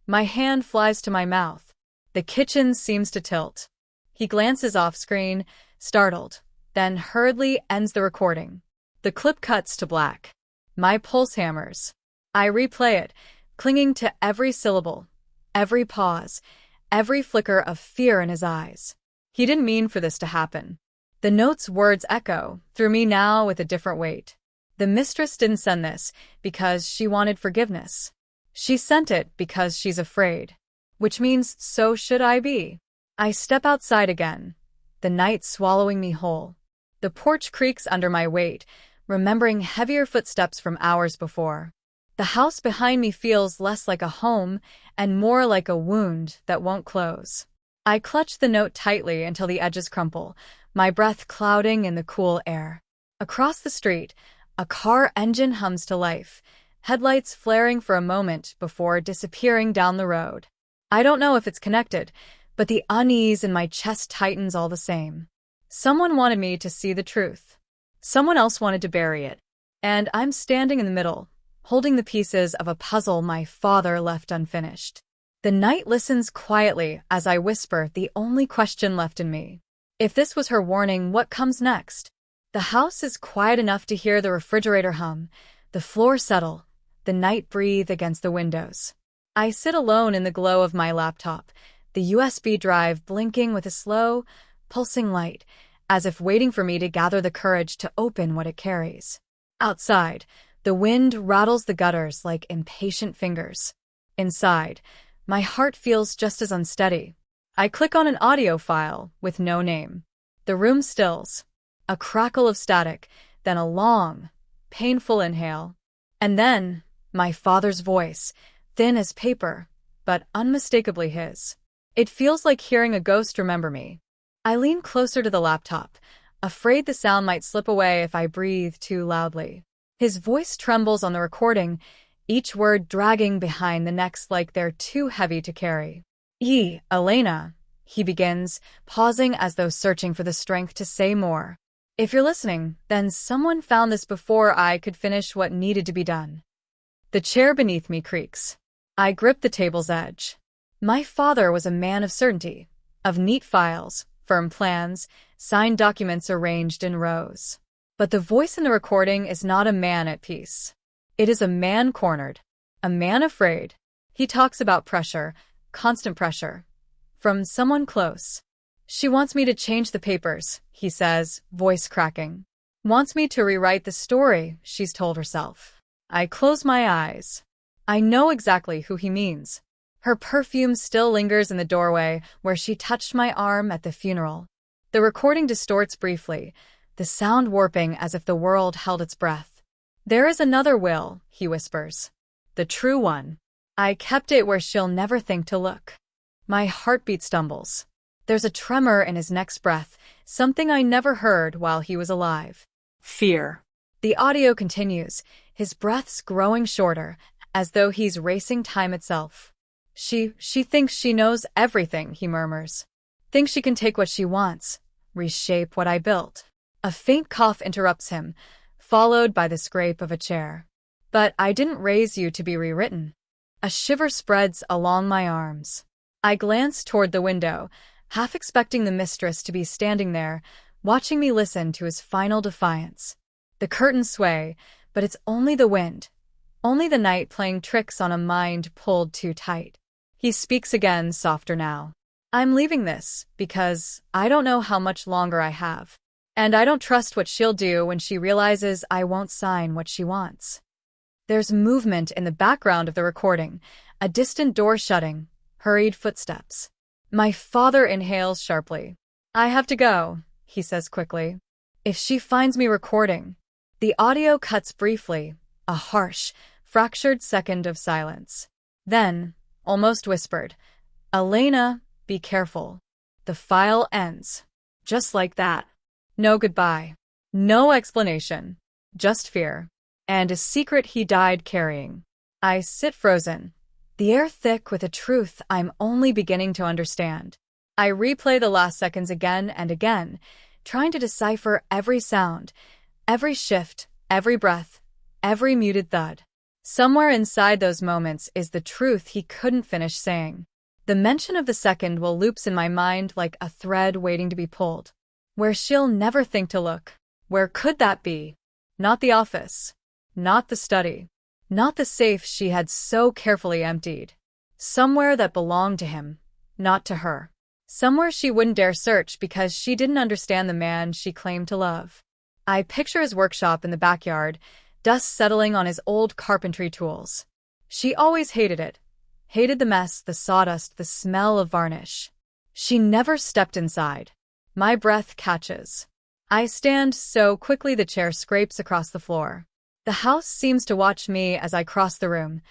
My hand flies to my mouth. The kitchen seems to tilt. He glances off screen, startled, then hurriedly ends the recording. The clip cuts to black. My pulse hammers. I replay it, clinging to every syllable, every pause, every flicker of fear in his eyes. He didn't mean for this to happen. The note's words echo through me now with a different weight. The mistress didn't send this because she wanted forgiveness. She sent it because she's afraid. Which means so should I be. I step outside again, the night swallowing me whole. The porch creaks under my weight, remembering heavier footsteps from hours before. The house behind me feels less like a home and more like a wound that won't close. I clutch the note tightly until the edges crumple, my breath clouding in the cool air. Across the street, a car engine hums to life, headlights flaring for a moment before disappearing down the road. I don't know if it's connected, but the unease in my chest tightens all the same. Someone wanted me to see the truth. Someone else wanted to bury it. And I'm standing in the middle, holding the pieces of a puzzle my father left unfinished. The night listens quietly as I whisper the only question left in me. If this was her warning, what comes next? The house is quiet enough to hear the refrigerator hum, the floor settle, the night breathe against the windows. I sit alone in the glow of my laptop, the USB drive blinking with a slow, pulsing light, as if waiting for me to gather the courage to open what it carries. Outside, the wind rattles the gutters like impatient fingers. Inside, my heart feels just as unsteady. I click on an audio file with no name. The room stills. A crackle of static, then a long, painful inhale. And then, my father's voice, thin as paper, but unmistakably his. It feels like hearing a ghost remember me. I lean closer to the laptop, afraid the sound might slip away if I breathe too loudly. His voice trembles on the recording, each word dragging behind the next like they're too heavy to carry. Elena, he begins, pausing as though searching for the strength to say more. If you're listening, then someone found this before I could finish what needed to be done. The chair beneath me creaks. I grip the table's edge. My father was a man of certainty, of neat files, firm plans, signed documents arranged in rows. But the voice in the recording is not a man at peace. It is a man cornered, a man afraid. He talks about pressure, constant pressure, from someone close. She wants me to change the papers, he says, voice cracking. Wants me to rewrite the story, she's told herself. I close my eyes. I know exactly who he means. Her perfume still lingers in the doorway where she touched my arm at the funeral. The recording distorts briefly, the sound warping as if the world held its breath. There is another will, he whispers. The true one. I kept it where she'll never think to look. My heartbeat stumbles. There's a tremor in his next breath, something I never heard while he was alive. Fear. The audio continues, his breaths growing shorter, as though he's racing time itself. She thinks she knows everything, he murmurs. Thinks she can take what she wants, reshape what I built. A faint cough interrupts him, followed by the scrape of a chair. But I didn't raise you to be rewritten. A shiver spreads along my arms. I glance toward the window, half expecting the mistress to be standing there, watching me listen to his final defiance. The curtains sway, but it's only the wind, only the night playing tricks on a mind pulled too tight. He speaks again, softer now. I'm leaving this because I don't know how much longer I have. And I don't trust what she'll do when she realizes I won't sign what she wants. There's movement in the background of the recording, a distant door shutting, hurried footsteps. My father inhales sharply. I have to go, he says quickly. If she finds me recording. The audio cuts briefly, a harsh, fractured second of silence. Then, almost whispered, Elena, be careful. The file ends. Just like that. No goodbye. No explanation. Just fear. And a secret he died carrying. I sit frozen, the air thick with a truth I'm only beginning to understand. I replay the last seconds again and again, trying to decipher every sound, every shift, every breath, every muted thud. Somewhere inside those moments is the truth he couldn't finish saying. The mention of the second will loops in my mind like a thread waiting to be pulled. Where she'll never think to look. Where could that be? Not the office. Not the study. Not the safe she had so carefully emptied. Somewhere that belonged to him, not to her. Somewhere she wouldn't dare search because she didn't understand the man she claimed to love. I picture his workshop in the backyard, dust settling on his old carpentry tools. She always hated it. Hated the mess, the sawdust, the smell of varnish. She never stepped inside. My breath catches. I stand so quickly the chair scrapes across the floor. The house seems to watch me as I cross the room,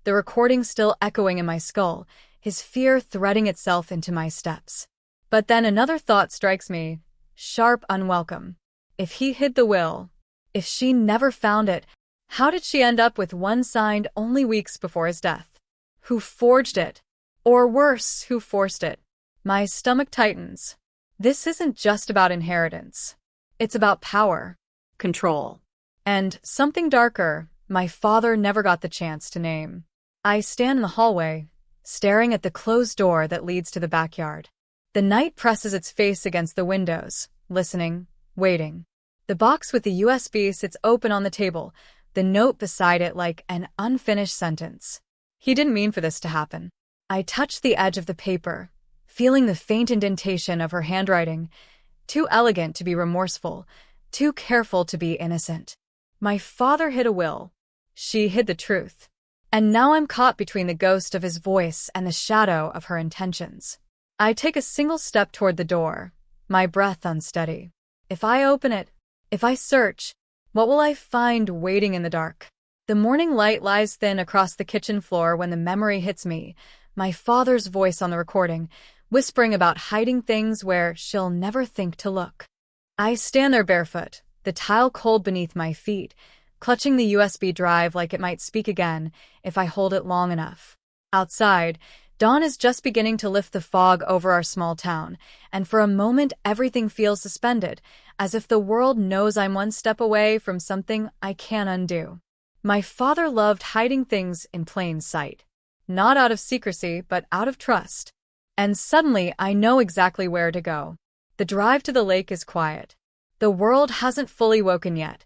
the recording still echoing in my skull, his fear threading itself into my steps. But then another thought strikes me, sharp, unwelcome. If he hid the will, if she never found it, how did she end up with one signed only weeks before his death? Who forged it? Or worse, who forced it? My stomach tightens. This isn't just about inheritance. It's about power. Control. And something darker, my father never got the chance to name. I stand in the hallway, staring at the closed door that leads to the backyard. The night presses its face against the windows, listening, waiting. The box with the USB sits open on the table, the note beside it like an unfinished sentence. He didn't mean for this to happen. I touch the edge of the paper, feeling the faint indentation of her handwriting, too elegant to be remorseful, too careful to be innocent. My father hid a will. She hid the truth. And now I'm caught between the ghost of his voice and the shadow of her intentions. I take a single step toward the door, my breath unsteady. If I open it, if I search, what will I find waiting in the dark? The morning light lies thin across the kitchen floor when the memory hits me, my father's voice on the recording, whispering about hiding things where she'll never think to look. I stand there barefoot, the tile cold beneath my feet, clutching the USB drive like it might speak again if I hold it long enough. Outside, dawn is just beginning to lift the fog over our small town, and for a moment everything feels suspended, as if the world knows I'm one step away from something I can't undo. My father loved hiding things in plain sight. Not out of secrecy, but out of trust. And suddenly I know exactly where to go. The drive to the lake is quiet. The world hasn't fully woken yet.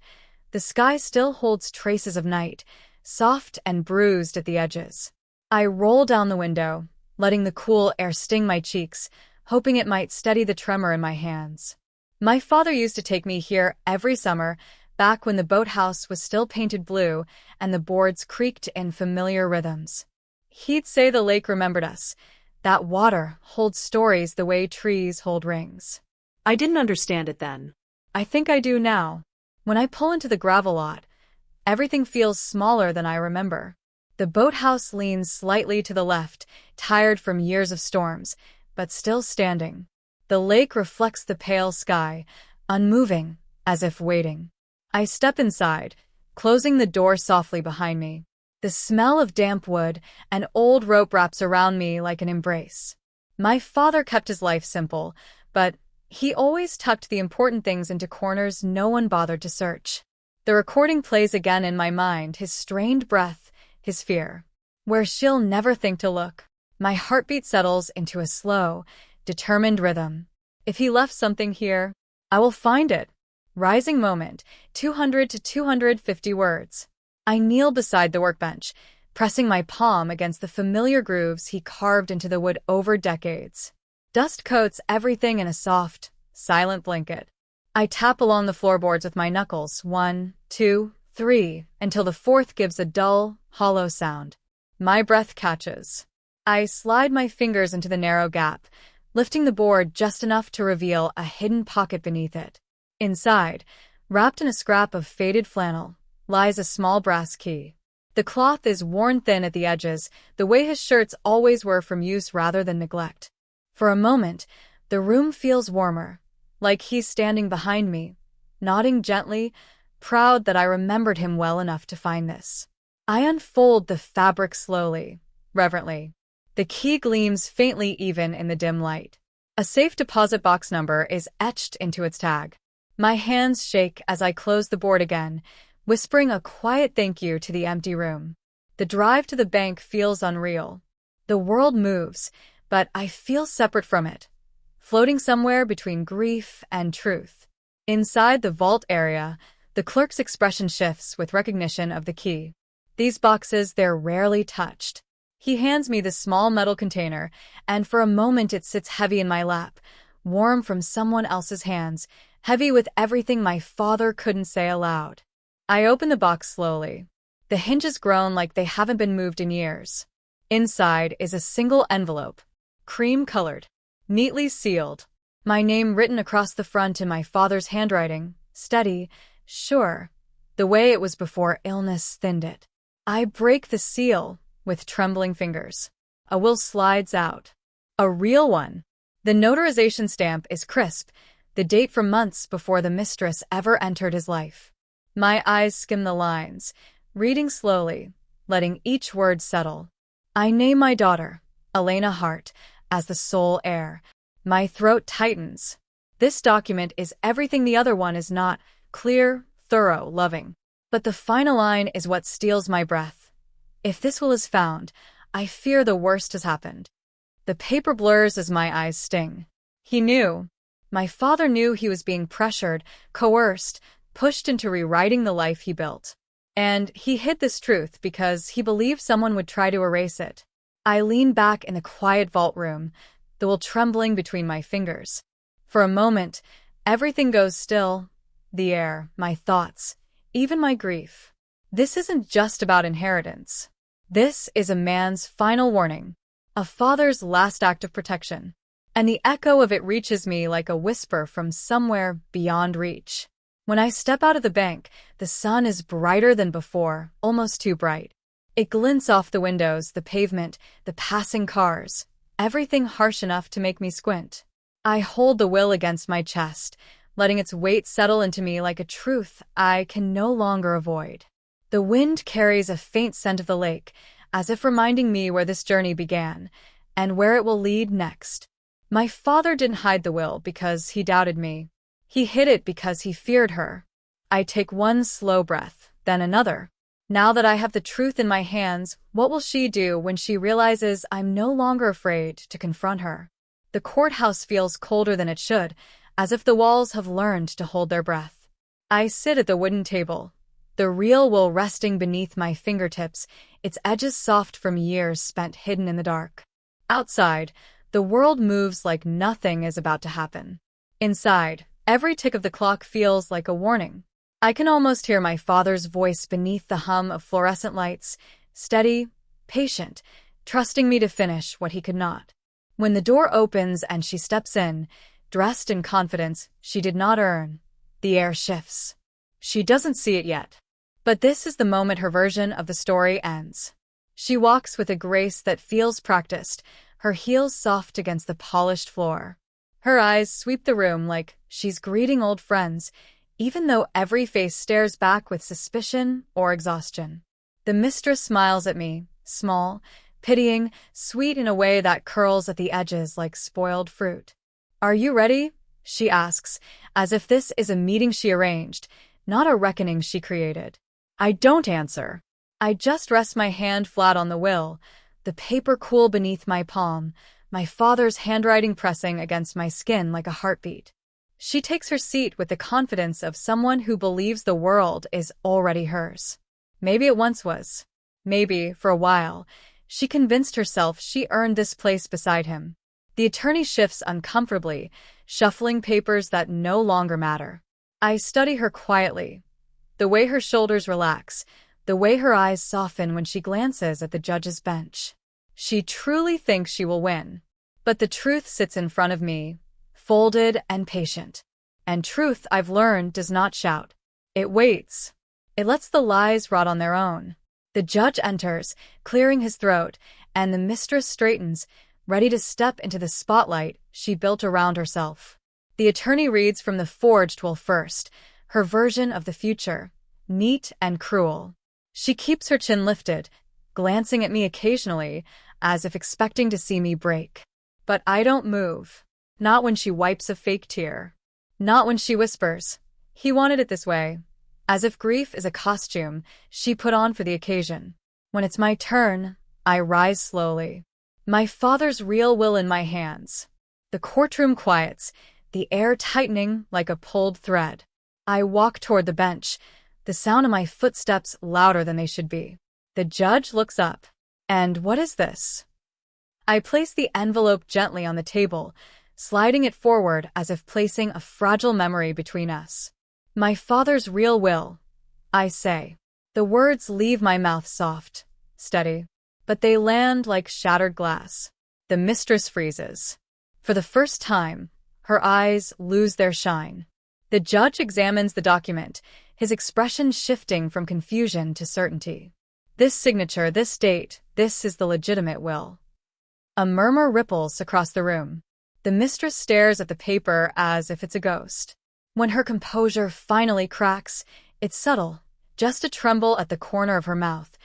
The sky still holds traces of night, soft and bruised at the edges. I roll down the window, letting the cool air sting my cheeks, hoping it might steady the tremor in my hands. My father used to take me here every summer, back when the boathouse was still painted blue and the boards creaked in familiar rhythms. He'd say the lake remembered us. That water holds stories the way trees hold rings. I didn't understand it then. I think I do now. When I pull into the gravel lot, everything feels smaller than I remember. The boathouse leans slightly to the left, tired from years of storms, but still standing. The lake reflects the pale sky, unmoving, as if waiting. I step inside, closing the door softly behind me. The smell of damp wood and old rope wraps around me like an embrace. My father kept his life simple, but he always tucked the important things into corners no one bothered to search. The recording plays again in my mind, his strained breath, his fear. Where she'll never think to look. My heartbeat settles into a slow, determined rhythm. If he left something here, I will find it. Rising moment, 200 to 250 words. I kneel beside the workbench, pressing my palm against the familiar grooves he carved into the wood over decades. Dust coats everything in a soft, silent blanket. I tap along the floorboards with my knuckles, 1, 2, 3, until the fourth gives a dull, hollow sound. My breath catches. I slide my fingers into the narrow gap, lifting the board just enough to reveal a hidden pocket beneath it. Inside, wrapped in a scrap of faded flannel, lies a small brass key. The cloth is worn thin at the edges, the way his shirts always were from use rather than neglect. For a moment, the room feels warmer, like he's standing behind me, nodding gently, proud that I remembered him well enough to find this. I unfold the fabric slowly, reverently. The key gleams faintly even in the dim light. A safe deposit box number is etched into its tag. My hands shake as I close the board again, whispering a quiet thank you to the empty room. The drive to the bank feels unreal. The world moves, but I feel separate from it, floating somewhere between grief and truth. Inside the vault area, the clerk's expression shifts with recognition of the key. These boxes, they're rarely touched. He hands me the small metal container, and for a moment it sits heavy in my lap, warm from someone else's hands, heavy with everything my father couldn't say aloud. I open the box slowly. The hinges groan like they haven't been moved in years. Inside is a single envelope, cream-colored, neatly sealed. My name written across the front in my father's handwriting, steady, sure, the way it was before illness thinned it. I break the seal with trembling fingers. A will slides out. A real one. The notarization stamp is crisp, the date from months before the mistress ever entered his life. My eyes skim the lines, reading slowly, letting each word settle. I name my daughter, Elena Hart, as the sole heir. My throat tightens. This document is everything the other one is not: clear, thorough, loving. But the final line is what steals my breath. If this will is found, I fear the worst has happened. The paper blurs as my eyes sting. He knew. My father knew he was being pressured, coerced, pushed into rewriting the life he built. And he hid this truth because he believed someone would try to erase it. I lean back in the quiet vault room, the will trembling between my fingers. For a moment, everything goes still. The air, my thoughts, even my grief. This isn't just about inheritance. This is a man's final warning, a father's last act of protection. And the echo of it reaches me like a whisper from somewhere beyond reach. When I step out of the bank, the sun is brighter than before, almost too bright. It glints off the windows, the pavement, the passing cars, everything harsh enough to make me squint. I hold the will against my chest, letting its weight settle into me like a truth I can no longer avoid. The wind carries a faint scent of the lake, as if reminding me where this journey began, and where it will lead next. My father didn't hide the will because he doubted me. He hid it because he feared her. I take one slow breath, then another. Now that I have the truth in my hands, what will she do when she realizes I'm no longer afraid to confront her? The courthouse feels colder than it should, as if the walls have learned to hold their breath. I sit at the wooden table, the real will resting beneath my fingertips, its edges soft from years spent hidden in the dark. Outside, the world moves like nothing is about to happen. Inside, every tick of the clock feels like a warning. I can almost hear my father's voice beneath the hum of fluorescent lights, steady, patient, trusting me to finish what he could not. When the door opens and she steps in, dressed in confidence she did not earn, the air shifts. She doesn't see it yet. But this is the moment her version of the story ends. She walks with a grace that feels practiced, her heels soft against the polished floor. Her eyes sweep the room like she's greeting old friends, even though every face stares back with suspicion or exhaustion. The mistress smiles at me, small, pitying, sweet in a way that curls at the edges like spoiled fruit. "Are you ready?" she asks, as if this is a meeting she arranged, not a reckoning she created. I don't answer. I just rest my hand flat on the will, the paper cool beneath my palm, my father's handwriting pressing against my skin like a heartbeat. She takes her seat with the confidence of someone who believes the world is already hers. Maybe it once was. Maybe, for a while, she convinced herself she earned this place beside him. The attorney shifts uncomfortably, shuffling papers that no longer matter. I study her quietly, the way her shoulders relax, the way her eyes soften when she glances at the judge's bench. She truly thinks she will win. But the truth sits in front of me, folded and patient. And truth, I've learned, does not shout. It waits. It lets the lies rot on their own. The judge enters, clearing his throat, and the mistress straightens, ready to step into the spotlight she built around herself. The attorney reads from the forged will first, her version of the future, neat and cruel. She keeps her chin lifted, glancing at me occasionally, as if expecting to see me break. But I don't move. Not when she wipes a fake tear. Not when she whispers, "He wanted it this way." as if grief is a costume she put on for the occasion. When it's my turn, I rise slowly, my father's real will in my hands. The courtroom quiets, the air tightening like a pulled thread. I walk toward the bench, the sound of my footsteps louder than they should be. The judge looks up. And what is this? I place the envelope gently on the table, sliding it forward as if placing a fragile memory between us. My father's real will, I say. The words leave my mouth soft, steady, but they land like shattered glass. The mistress freezes. For the first time, her eyes lose their shine. The judge examines the document, his expression shifting from confusion to certainty. This signature, this date, this is the legitimate will. A murmur ripples across the room. The mistress stares at the paper as if it's a ghost. When her composure finally cracks, it's subtle, just a tremble at the corner of her mouth,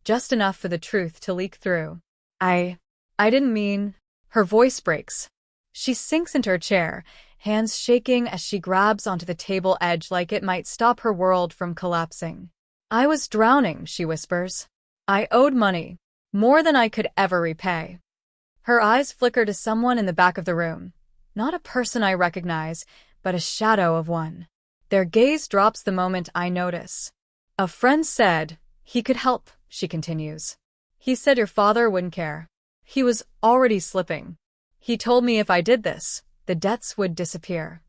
just enough for the truth to leak through. I didn't mean... Her voice breaks. She sinks into her chair, hands shaking as she grabs onto the table edge like it might stop her world from collapsing. I was drowning, she whispers. I owed money, more than I could ever repay. Her eyes flicker to someone in the back of the room. Not a person I recognize, but a shadow of one. Their gaze drops the moment I notice. A friend said he could help, she continues. He said your father wouldn't care. He was already slipping. He told me if I did this, the debts would disappear.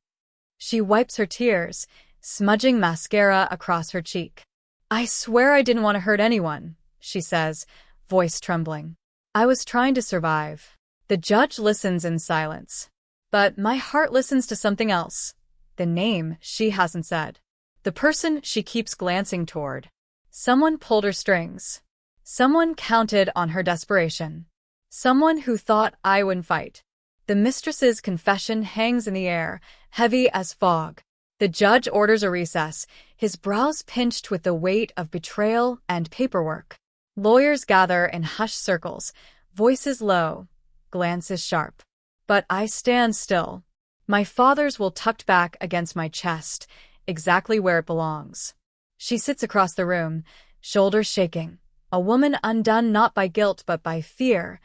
She wipes her tears, smudging mascara across her cheek. I swear I didn't want to hurt anyone, she says, voice trembling. I was trying to survive. The judge listens in silence. But my heart listens to something else. The name she hasn't said. The person she keeps glancing toward. Someone pulled her strings. Someone counted on her desperation. Someone who thought I wouldn't fight. The mistress's confession hangs in the air, heavy as fog. The judge orders a recess, his brows pinched with the weight of betrayal and paperwork. Lawyers gather in hushed circles, voices low, glances sharp. But I stand still. My father's will tucked back against my chest, exactly where it belongs. She sits across the room, shoulders shaking, a woman undone not by guilt but by fear.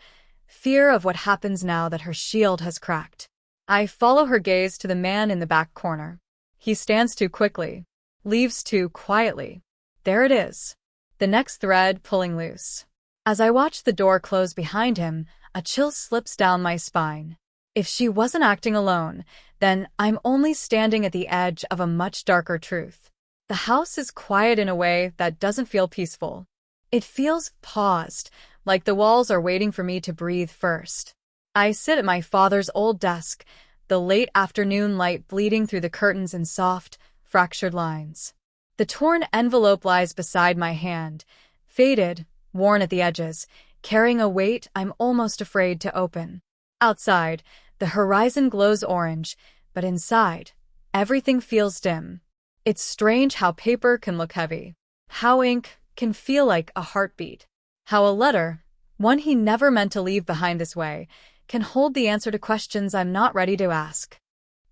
Fear of what happens now that her shield has cracked. I follow her gaze to the man in the back corner. He stands too quickly, leaves too quietly. There it is. The next thread pulling loose. As I watch the door close behind him, a chill slips down my spine. If she wasn't acting alone, then I'm only standing at the edge of a much darker truth. The house is quiet in a way that doesn't feel peaceful. It feels paused, like the walls are waiting for me to breathe first. I sit at my father's old desk, the late afternoon light bleeding through the curtains in soft, fractured lines. The torn envelope lies beside my hand, faded, worn at the edges, carrying a weight I'm almost afraid to open. Outside, the horizon glows orange, but inside, everything feels dim. It's strange how paper can look heavy, how ink can feel like a heartbeat, how a letter, one he never meant to leave behind this way, can hold the answer to questions I'm not ready to ask.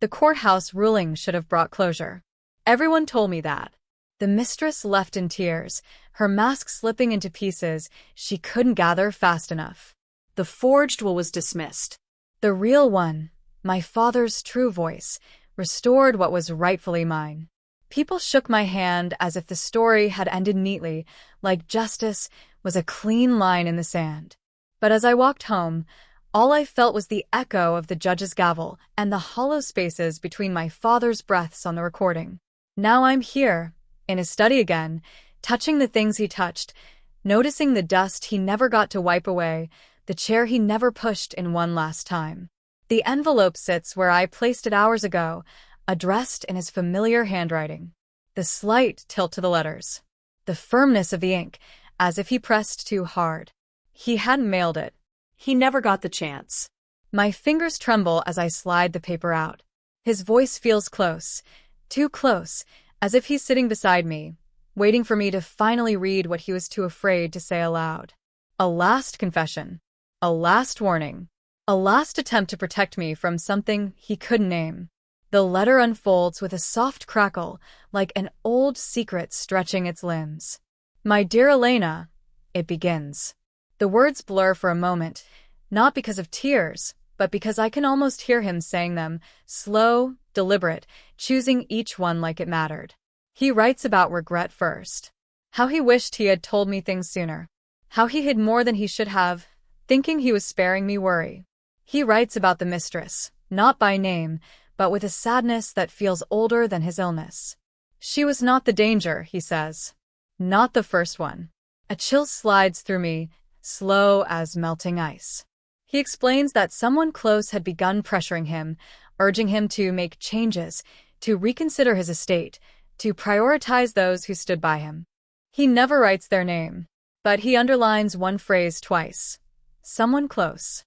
The courthouse ruling should have brought closure. Everyone told me that. The mistress left in tears, her mask slipping into pieces she couldn't gather fast enough. The forged will was dismissed. The real one, my father's true voice, restored what was rightfully mine. People shook my hand as if the story had ended neatly, like justice was a clean line in the sand. But as I walked home, all I felt was the echo of the judge's gavel and the hollow spaces between my father's breaths on the recording. Now I'm here, in his study again, touching the things he touched, noticing the dust he never got to wipe away, the chair he never pushed in one last time. The envelope sits where I placed it hours ago, addressed in his familiar handwriting. The slight tilt to the letters. The firmness of the ink, as if he pressed too hard. He hadn't mailed it. He never got the chance. My fingers tremble as I slide the paper out. His voice feels close, too close, as if he's sitting beside me, waiting for me to finally read what he was too afraid to say aloud. A last confession. A last warning. A last attempt to protect me from something he couldn't name. The letter unfolds with a soft crackle, like an old secret stretching its limbs. My dear Elena, it begins. The words blur for a moment, not because of tears, but because I can almost hear him saying them, slow, deliberate, choosing each one like it mattered. He writes about regret first. How he wished he had told me things sooner. How he hid more than he should have, thinking he was sparing me worry. He writes about the mistress, not by name, but with a sadness that feels older than his illness. She was not the danger, he says. Not the first one. A chill slides through me, slow as melting ice. He explains that someone close had begun pressuring him, urging him to make changes, to reconsider his estate, to prioritize those who stood by him. He never writes their name, but he underlines one phrase twice. Someone close.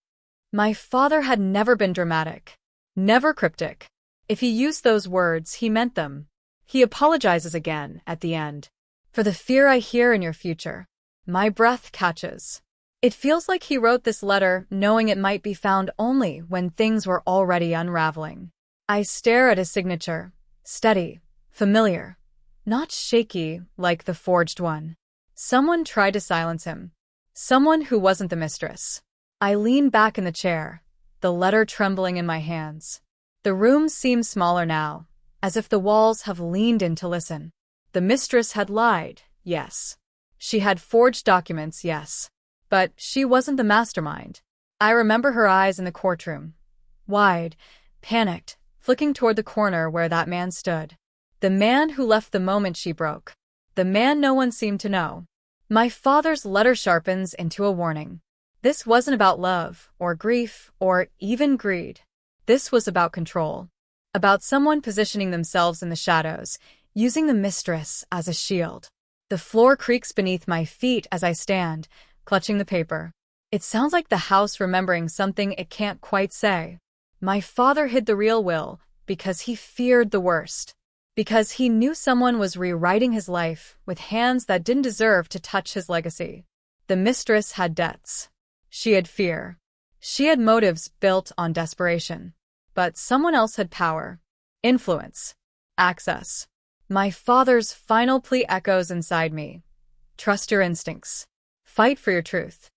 My father had never been dramatic, never cryptic. If he used those words, he meant them. He apologizes again, at the end. For the fear I hear in your future. My breath catches. It feels like he wrote this letter knowing it might be found only when things were already unraveling. I stare at his signature. Steady, familiar. Not shaky like the forged one. Someone tried to silence him. Someone who wasn't the mistress. I lean back in the chair, the letter trembling in my hands. The room seems smaller now, as if the walls have leaned in to listen. The mistress had lied, yes. She had forged documents, yes. But she wasn't the mastermind. I remember her eyes in the courtroom. Wide, panicked, flicking toward the corner where that man stood. The man who left the moment she broke. The man no one seemed to know. My father's letter sharpens into a warning. This wasn't about love, or grief, or even greed. This was about control. About someone positioning themselves in the shadows, using the mistress as a shield. The floor creaks beneath my feet as I stand, clutching the paper. It sounds like the house remembering something it can't quite say. My father hid the real will because he feared the worst. Because he knew someone was rewriting his life with hands that didn't deserve to touch his legacy. The mistress had debts. She had fear. She had motives built on desperation. But someone else had power, influence, access. My father's final plea echoes inside me. Trust your instincts. Fight for your truth.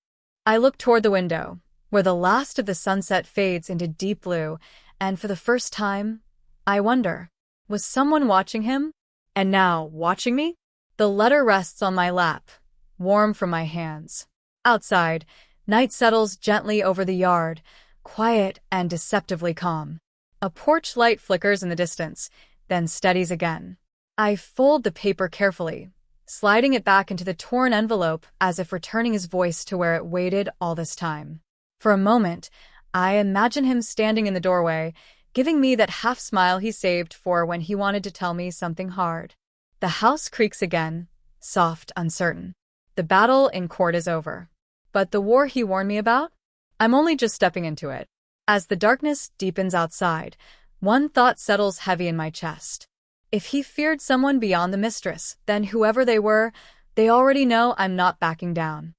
I look toward the window, where the last of the sunset fades into deep blue, and for the first time, I wonder, was someone watching him? And now, watching me? The letter rests on my lap, warm from my hands. Outside, night settles gently over the yard, quiet and deceptively calm. A porch light flickers in the distance, then steadies again. I fold the paper carefully, sliding it back into the torn envelope as if returning his voice to where it waited all this time. For a moment, I imagine him standing in the doorway, giving me that half smile he saved for when he wanted to tell me something hard. The house creaks again, soft, uncertain. The battle in court is over. But the war he warned me about? I'm only just stepping into it. As the darkness deepens outside, one thought settles heavy in my chest. If he feared someone beyond the mistress, then whoever they were, they already know I'm not backing down.